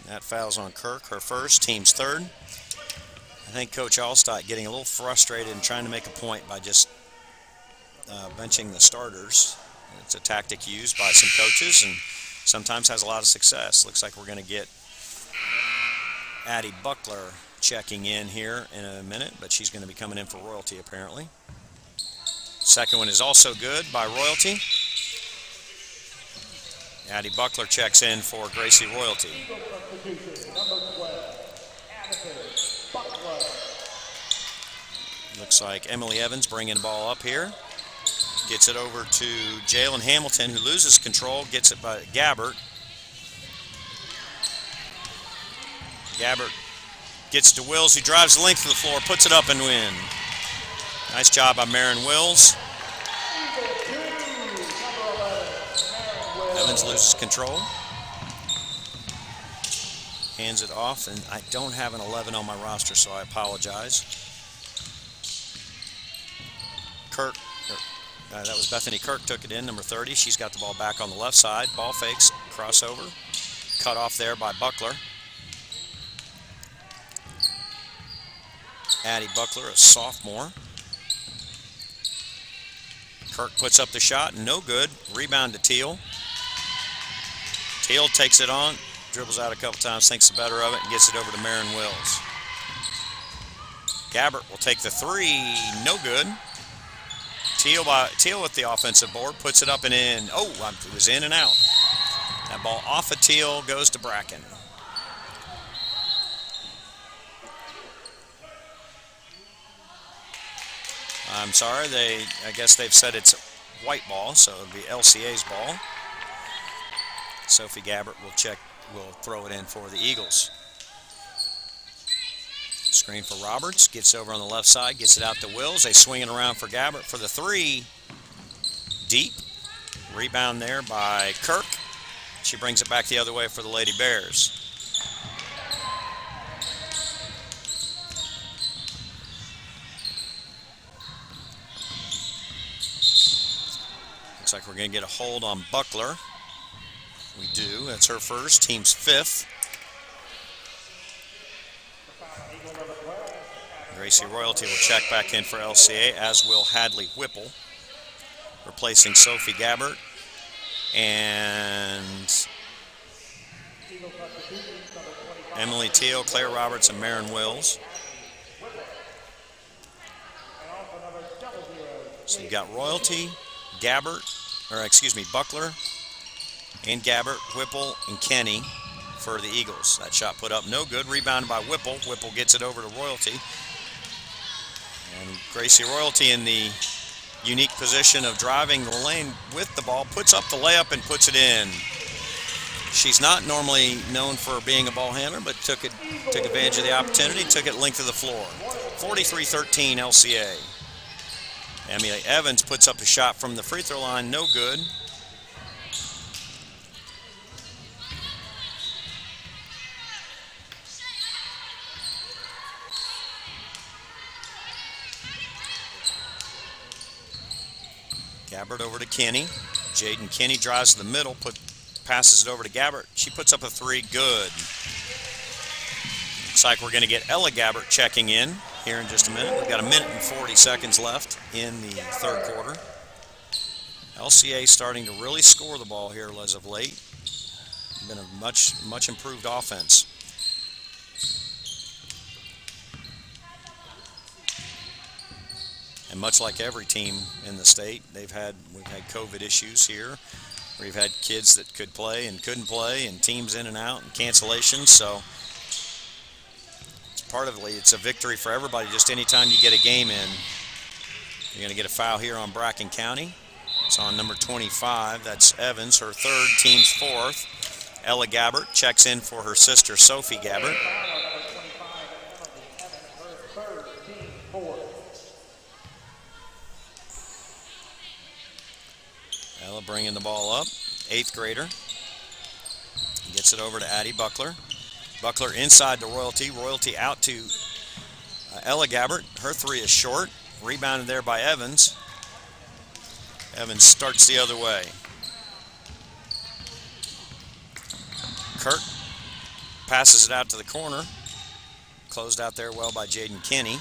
F: that foul's on Kirk, her first, team's third. I think Coach Allstott getting a little frustrated and trying to make a point by just benching the starters. It's a tactic used by some coaches and sometimes has a lot of success. Looks like we're going to get Addie Buckler checking in here in a minute, but she's going to be coming in for Royalty apparently. Second one is also good by Royalty. Addie Buckler checks in for Gracie Royalty. Looks like Emily Evans bringing the ball up here. Gets it over to Jalen Hamilton, who loses control, gets it by Gabbert. Gabbert gets to Wills, who drives the length of the floor, puts it up and win. Nice job by Marin Wills. Evans loses control. Hands it off, and I don't have an 11 on my roster, so I apologize. Kirk, that was Bethany Kirk, took it in, number 30. She's got the ball back on the left side. Ball fakes, crossover. Cut off there by Buckler. Addie Buckler, a sophomore. Kirk puts up the shot, no good. Rebound to Teal. Teal takes it on, dribbles out a couple times, thinks the better of it, and gets it over to Marin Wills. Gabbert will take the three, no good. Teal with the offensive board, puts it up and in. Oh, it was in and out. That ball off of Teal goes to Bracken. I'm sorry, I guess they've said it's a white ball, so it'll be LCA's ball. Sophie Gabbert will throw it in for the Eagles. Screen for Roberts, gets over on the left side, gets it out to Wills. They swing it around for Gabbert for the three. Deep. Rebound there by Kirk. She brings it back the other way for the Lady Bears. Looks like we're going to get a hold on Buckler. We do. That's her first, team's fifth. Gracie Royalty will check back in for LCA, as will Hadley Whipple, replacing Sophie Gabbert and Emily Teal, Claire Roberts, and Maren Wills. So you've got Royalty, Buckler, and Gabbert, Whipple, and Kenny for the Eagles. That shot put up no good. Rebounded by Whipple. Whipple gets it over to Royalty. And Gracie Royalty in the unique position of driving the lane with the ball, puts up the layup and puts it in. She's not normally known for being a ball handler, but took advantage of the opportunity, took it length of the floor. 43-13 LCA. Emily Evans puts up a shot from the free throw line, no good. Gabbert over to Kenny. Jaden Kenny drives to the middle, passes it over to Gabbert. She puts up a three, good. Looks like we're going to get Ella Gabbert checking in here in just a minute. We've got a minute and 40 seconds left in the third quarter. LCA starting to really score the ball here as of late. Been a much improved offense. And much like every team in the state, we've had COVID issues here. We've had kids that could play and couldn't play, and teams in and out, and cancellations. So it's it's a victory for everybody. Just anytime you get a game in, you're going to get a foul here on Bracken County. It's on number 25. That's Evans, her third, team's fourth. Ella Gabbert checks in for her sister Sophie Gabbert. Ella bringing the ball up, 8th grader. Gets it over to Addie Buckler. Buckler inside to Royalty. Royalty out to Ella Gabbert. Her three is short. Rebounded there by Evans. Evans starts the other way. Kirk passes it out to the corner. Closed out there well by Jaden Kenny.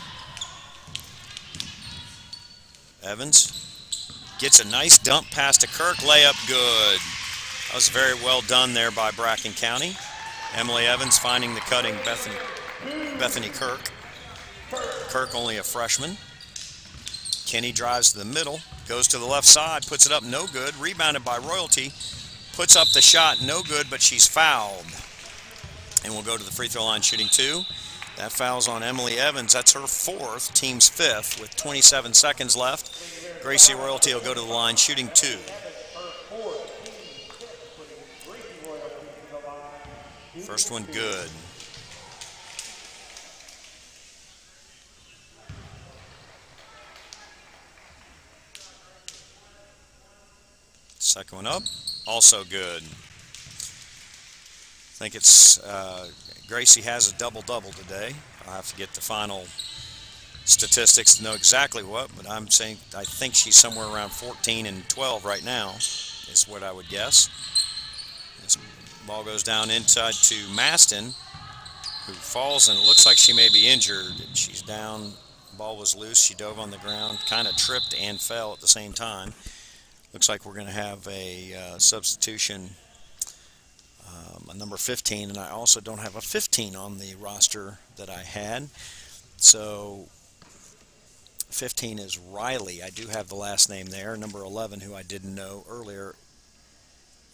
F: Evans gets a nice dump pass to Kirk. Layup good. That was very well done there by Bracken County. Emily Evans finding the cutting Bethany Kirk. Kirk only a freshman. Kenny drives to the middle. Goes to the left side. Puts it up. No good. Rebounded by Royalty. Puts up the shot. No good, but she's fouled. And we'll go to the free throw line shooting two. That foul's on Emily Evans. That's her fourth, team's fifth, with 27 seconds left. Gracie Royalty will go to the line shooting two. First one good. Second one up, also good. I think it's Gracie has a double-double today. I'll have to get the final statistics to know exactly what, but I think she's somewhere around 14 and 12 right now, is what I would guess. This ball goes down inside to Maston, who falls, and it looks like she may be injured. She's down, ball was loose, she dove on the ground, kind of tripped and fell at the same time. Looks like we're going to have a substitution, a number 15, and I also don't have a 15 on the roster that I had. So 15 is Riley. I do have the last name there. Number 11, who I didn't know earlier,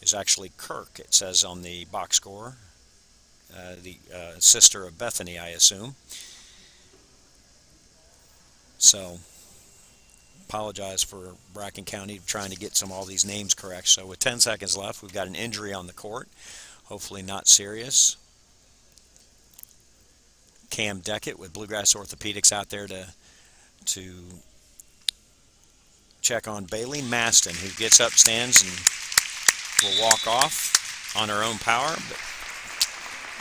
F: is actually Kirk. It says on the box score, the sister of Bethany, I assume. So apologize for Bracken County trying to get all these names correct. So with 10 seconds left, we've got an injury on the court. Hopefully not serious. Cam Deckett with Bluegrass Orthopedics out there to check on Bailey Maston, who gets up, stands, and will walk off on her own power. But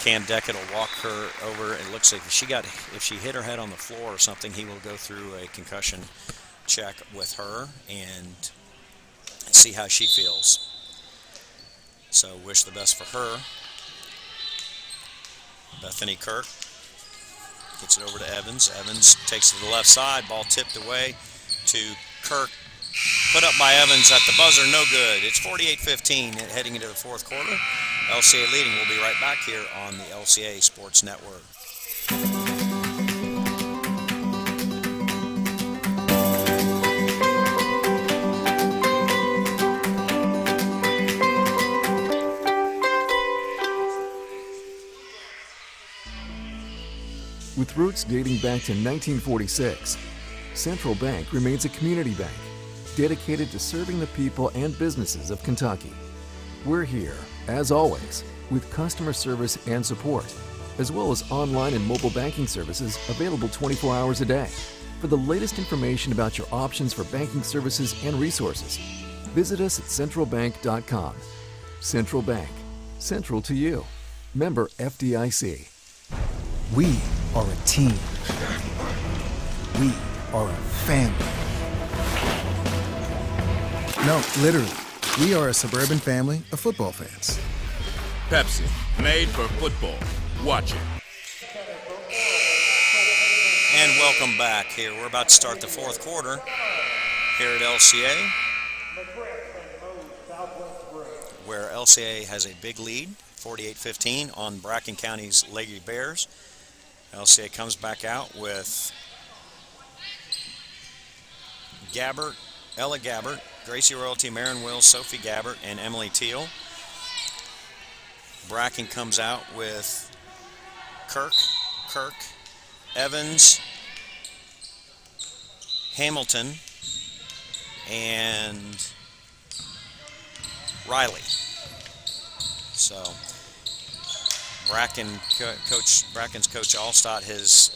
F: Cam Deckett will walk her over. It looks like if she hit her head on the floor or something, he will go through a concussion check with her and see how she feels. So wish the best for her. Bethany Kirk gets it over to Evans. Evans takes it to the left side. Ball tipped away to Kirk. Put up by Evans at the buzzer, no good. It's 48-15 heading into the fourth quarter. LCA leading. We'll be right back here on the LCA Sports Network.
C: With roots dating back to 1946, Central Bank remains a community bank dedicated to serving the people and businesses of Kentucky. We're here, as always, with customer service and support, as well as online and mobile banking services available 24 hours a day. For the latest information about your options for banking services and resources, visit us at centralbank.com. Central Bank, central to you. Member FDIC.
D: We are a team. We are a family. No, literally, we are a suburban family of football fans.
E: Pepsi, made for football. Watch it.
F: And welcome back here. We're about to start the fourth quarter here at LCA, where LCA has a big lead, 48-15 on Bracken County's Lady Bears. LCA comes back out with Gabbert, Ella Gabbert, Gracie Royalty, Marin Wills, Sophie Gabbert, and Emily Teal. Bracken comes out with Kirk, Evans, Hamilton, and Riley. So Bracken's coach Allstott has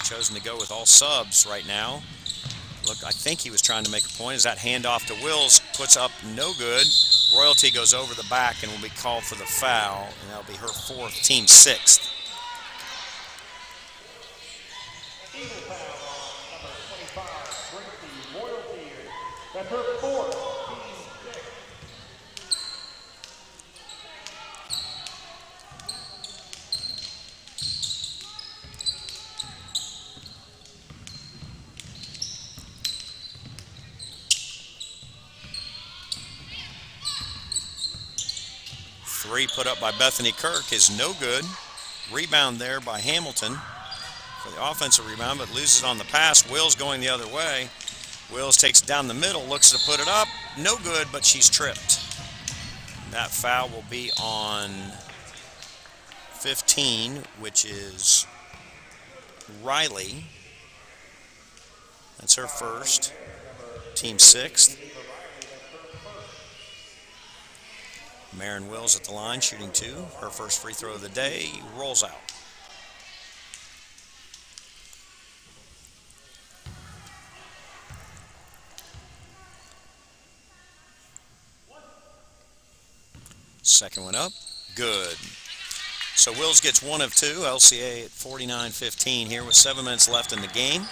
F: chosen to go with all subs right now. Look, I think he was trying to make a point. As that handoff to Wills puts up no good. Royalty goes over the back and will be called for the foul, and that'll be her fourth, team sixth.
I: Eagle foul on number 25, Gracie Royalty. That's her fourth, team sixth.
F: Three put up by Bethany Kirk is no good. Rebound there by Hamilton for the offensive rebound, but loses on the pass. Wills going the other way. Wills takes it down the middle, looks to put it up. No good, but she's tripped. That foul will be on 15, which is Riley. That's her first, team sixth. Marin Wills at the line, shooting two. Her first free throw of the day, rolls out. Second one up, good. So Wills gets one of two. LCA at 49-15 here with 7 minutes left in the game.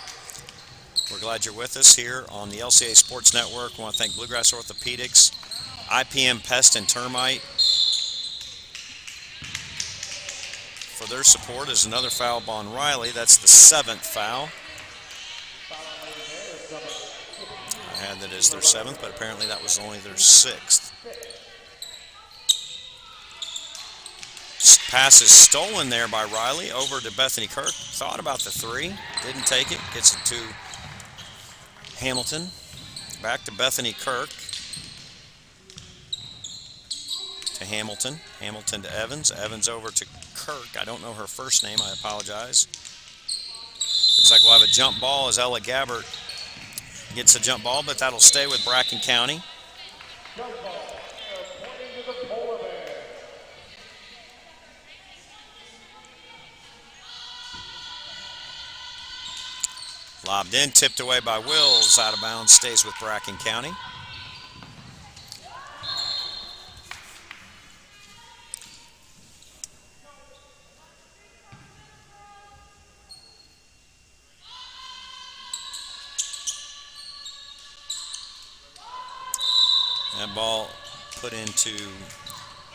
F: We're glad you're with us here on the LCA Sports Network. We want to thank Bluegrass Orthopedics, IPM Pest and Termite for their support. Is another foul on Riley. That's the seventh foul. I had that as their seventh, but apparently that was only their sixth. Pass is stolen there by Riley over to Bethany Kirk. Thought about the three, didn't take it. Gets it to Hamilton. Back to Bethany Kirk. To Hamilton. Hamilton to Evans. Evans over to Kirk. I don't know her first name. I apologize. Looks like we'll have a jump ball as Ella Gabbert gets a jump ball, but that'll stay with Bracken County.
I: Jump ball, pointing to the Polar Bears.
F: Lobbed in, tipped away by Wills, out of bounds, stays with Bracken County. That ball put into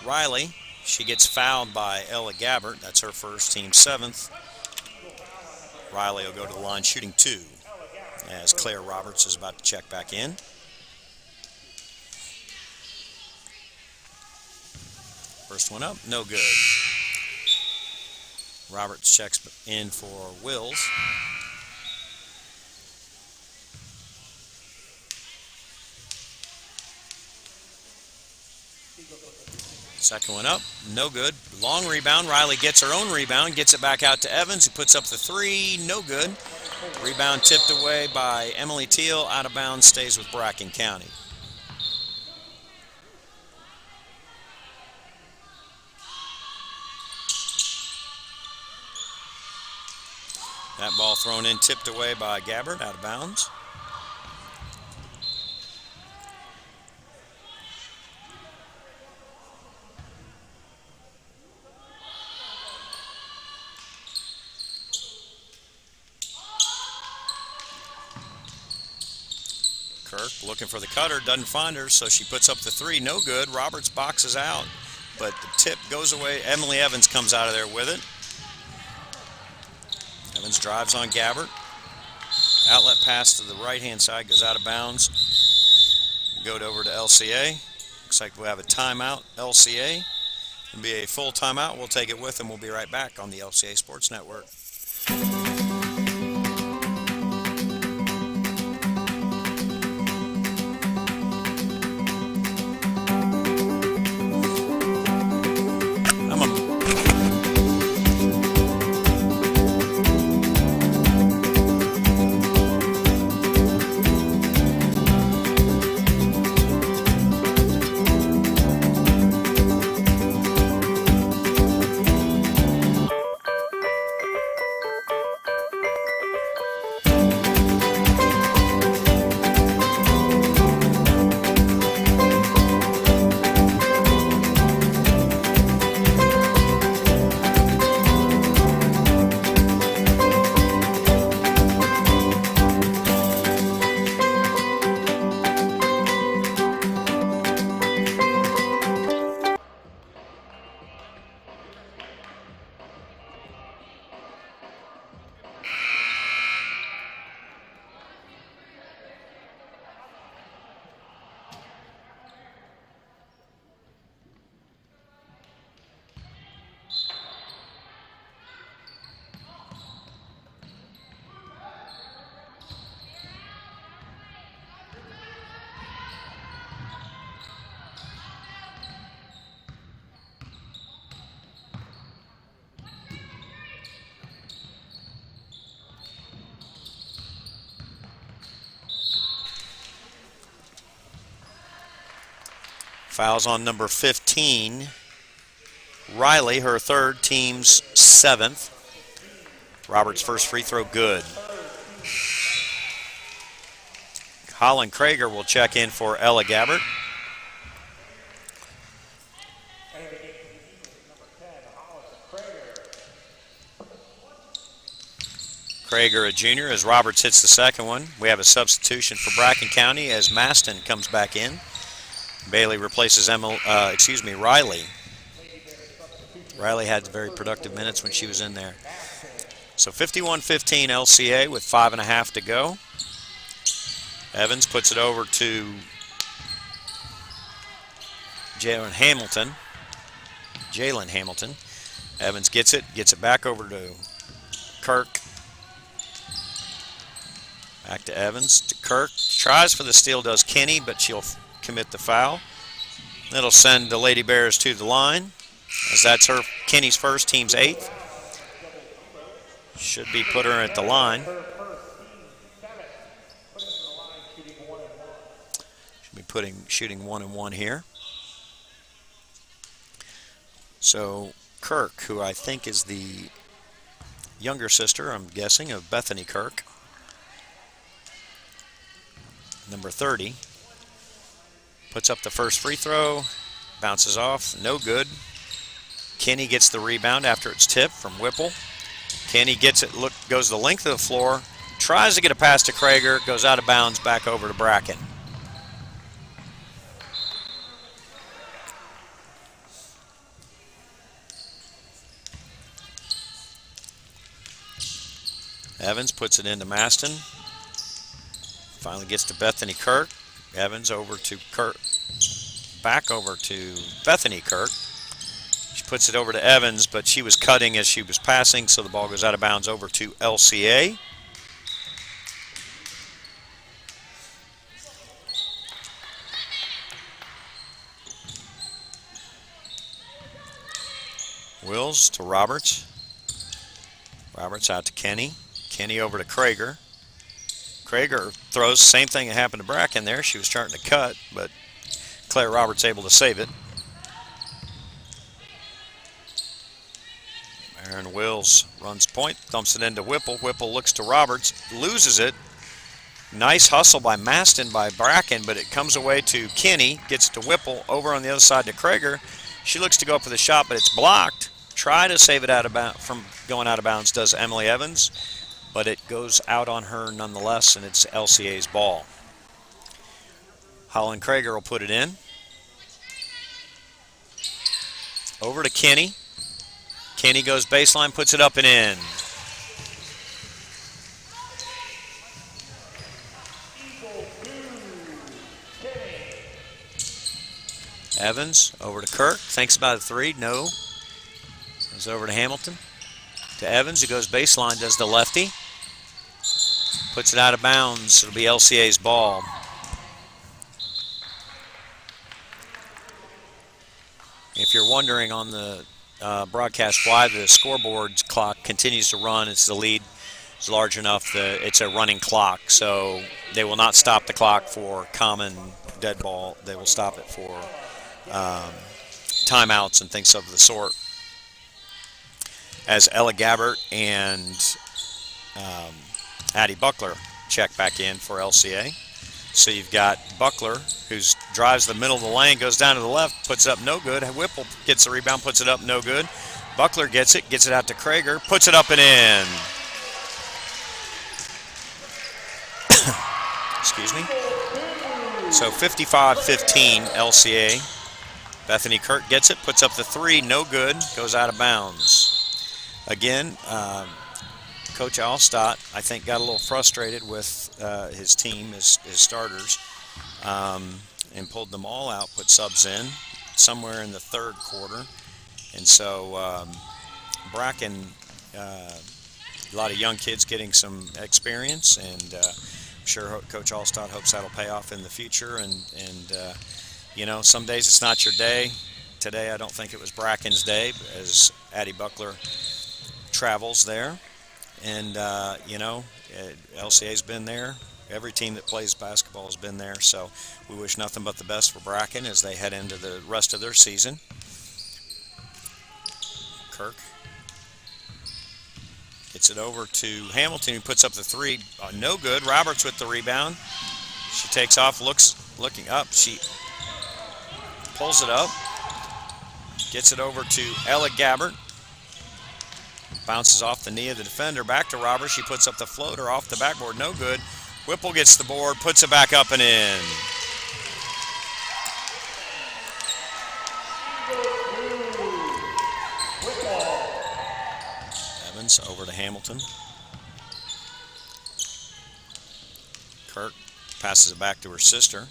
F: Riley. She gets fouled by Ella Gabbert. That's her first, team seventh. Riley will go to the line shooting 2 as Claire Roberts is about to check back in. First one up, no good. Roberts checks in for Wills. Second one up, no good. Long rebound. Riley gets her own rebound, gets it back out to Evans, who puts up the 3, no good. Rebound tipped away by Emily Teal, out of bounds, stays with Bracken County. That ball thrown in, tipped away by Gabbard, out of bounds. Kirk looking for the cutter, doesn't find her, so she puts up the 3, no good. Roberts boxes out, but the tip goes away. Emily Evans comes out of there with it. Evans drives on Gabbard. Outlet pass to the right-hand side, goes out of bounds. Go over to LCA. Looks like we'll have a timeout, LCA. It'll be a full timeout. We'll take it with them. We'll be right back on the LCA Sports Network. Fouls on number 15. Riley, her 3rd, team's 7th. Roberts' first free throw, good. Holland Krager will check in for Ella Gabbard. Krager, a junior, as Roberts hits the second one. We have a substitution for Bracken County as Maston comes back in. Bailey replaces Riley. Riley had very productive minutes when she was in there. So 51-15 LCA with 5.5 to go. Evans puts it over to Jalen Hamilton. Evans gets it back over to Kirk. Back to Evans, to Kirk. Tries for the steal, does Kenny, but she'll commit the foul. That'll send the Lady Bears to the line, as that's Kenny's first, team's 8th. Should be put her at the line. Should be shooting 1 and 1 here. So Kirk, who I think is the younger sister, I'm guessing, of Bethany Kirk, number 30. Puts up the first free throw, bounces off, no good. Kenny gets the rebound after it's tipped from Whipple. Kenny gets it, goes the length of the floor, tries to get a pass to Krager, goes out of bounds, back over to Bracken. Evans puts it into Maston. Finally gets to Bethany Kirk. Evans over to Kirk. Back over to Bethany Kirk. She puts it over to Evans, but she was cutting as she was passing, so the ball goes out of bounds over to LCA. Wills to Roberts. Roberts out to Kenny. Kenny over to Krager. Krager throws, same thing that happened to Bracken there. She was starting to cut, but Claire Roberts able to save it. Aaron Wills runs point, dumps it into Whipple. Whipple looks to Roberts, loses it. Nice hustle by Maston by Bracken, but it comes away to Kenny, gets it to Whipple, over on the other side to Krager. She looks to go for the shot, but it's blocked. Try to save it out of from going out of bounds does Emily Evans, but it goes out on her nonetheless, and it's LCA's ball. Holland Krager will put it in. Over to Kenny. Kenny goes baseline, puts it up and in. Evans over to Kirk, thinks about a three, no. Goes over to Hamilton. To Evans, who goes baseline, does the lefty. Puts it out of bounds. It'll be LCA's ball. If you're wondering on the broadcast why the scoreboard clock continues to run, it's the lead is large enough that it's a running clock. So they will not stop the clock for common dead ball. They will stop it for timeouts and things of the sort. As Ella Gabbert and Addie Buckler check back in for LCA. So you've got Buckler, who drives the middle of the lane, goes down to the left, puts it up, no good. Whipple gets the rebound, puts it up, no good. Buckler gets it out to Krager, puts it up and in. Excuse me. So 55-15 LCA. Bethany Kirk gets it, puts up the three, no good, goes out of bounds. Again, Coach Allstott, I think, got a little frustrated with his team, his starters, and pulled them all out, put subs in somewhere in the third quarter. And so Bracken, a lot of young kids getting some experience, and I'm sure Coach Allstott hopes that'll pay off in the future. And you know, some days it's not your day. Today I don't think it was Bracken's day, as Addie Buckler travels there. And, you know, LCA's been there. Every team that plays basketball has been there. So we wish nothing but the best for Bracken as they head into the rest of their season. Kirk gets it over to Hamilton, who puts up the three. No good. Roberts with the rebound. She takes off, looking up. She pulls it up. Gets it over to Ella Gabbert. Bounces off the knee of the defender. Back to Roberts. She puts up the floater off the backboard. No good. Whipple gets the board, puts it back up and in. Evans over to Hamilton. Kirk passes it back to her sister.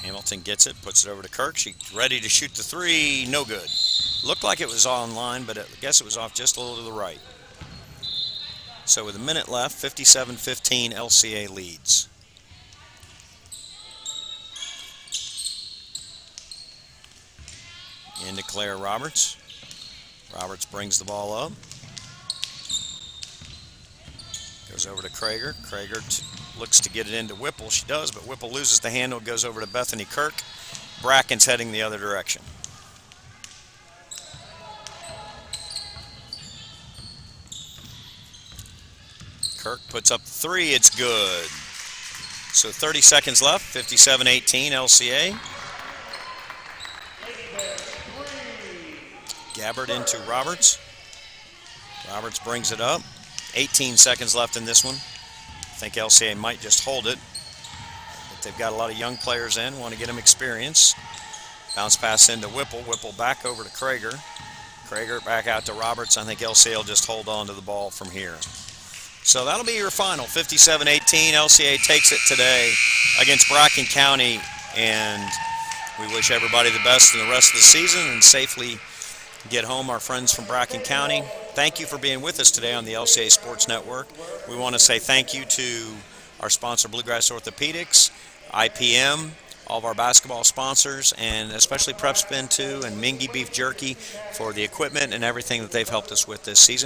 F: Hamilton gets it, puts it over to Kirk. She's ready to shoot the three. No good. Looked like it was online, but I guess it was off just a little to the right. So with a minute left, 57-15, LCA leads. Into Claire Roberts. Roberts brings the ball up. Goes over to Krager. Krager looks to get it into Whipple. She does, but Whipple loses the handle. It goes over to Bethany Kirk. Bracken's heading the other direction. Kirk puts up the three. It's good. So 30 seconds left. 57-18 LCA. Gabbert into Roberts. Roberts brings it up. 18 seconds left in this one. I think LCA might just hold it. But they've got a lot of young players in. Want to get them experience. Bounce pass into Whipple. Whipple back over to Krager. Krager back out to Roberts. I think LCA will just hold on to the ball from here. So that'll be your final, 57-18. LCA takes it today against Bracken County, and we wish everybody the best in the rest of the season and safely get home, our friends from Bracken County. Thank you for being with us today on the LCA Sports Network. We want to say thank you to our sponsor, Bluegrass Orthopedics, IPM, all of our basketball sponsors, and especially Prep Spin 2 and Mingy Beef Jerky for the equipment and everything that they've helped us with this season.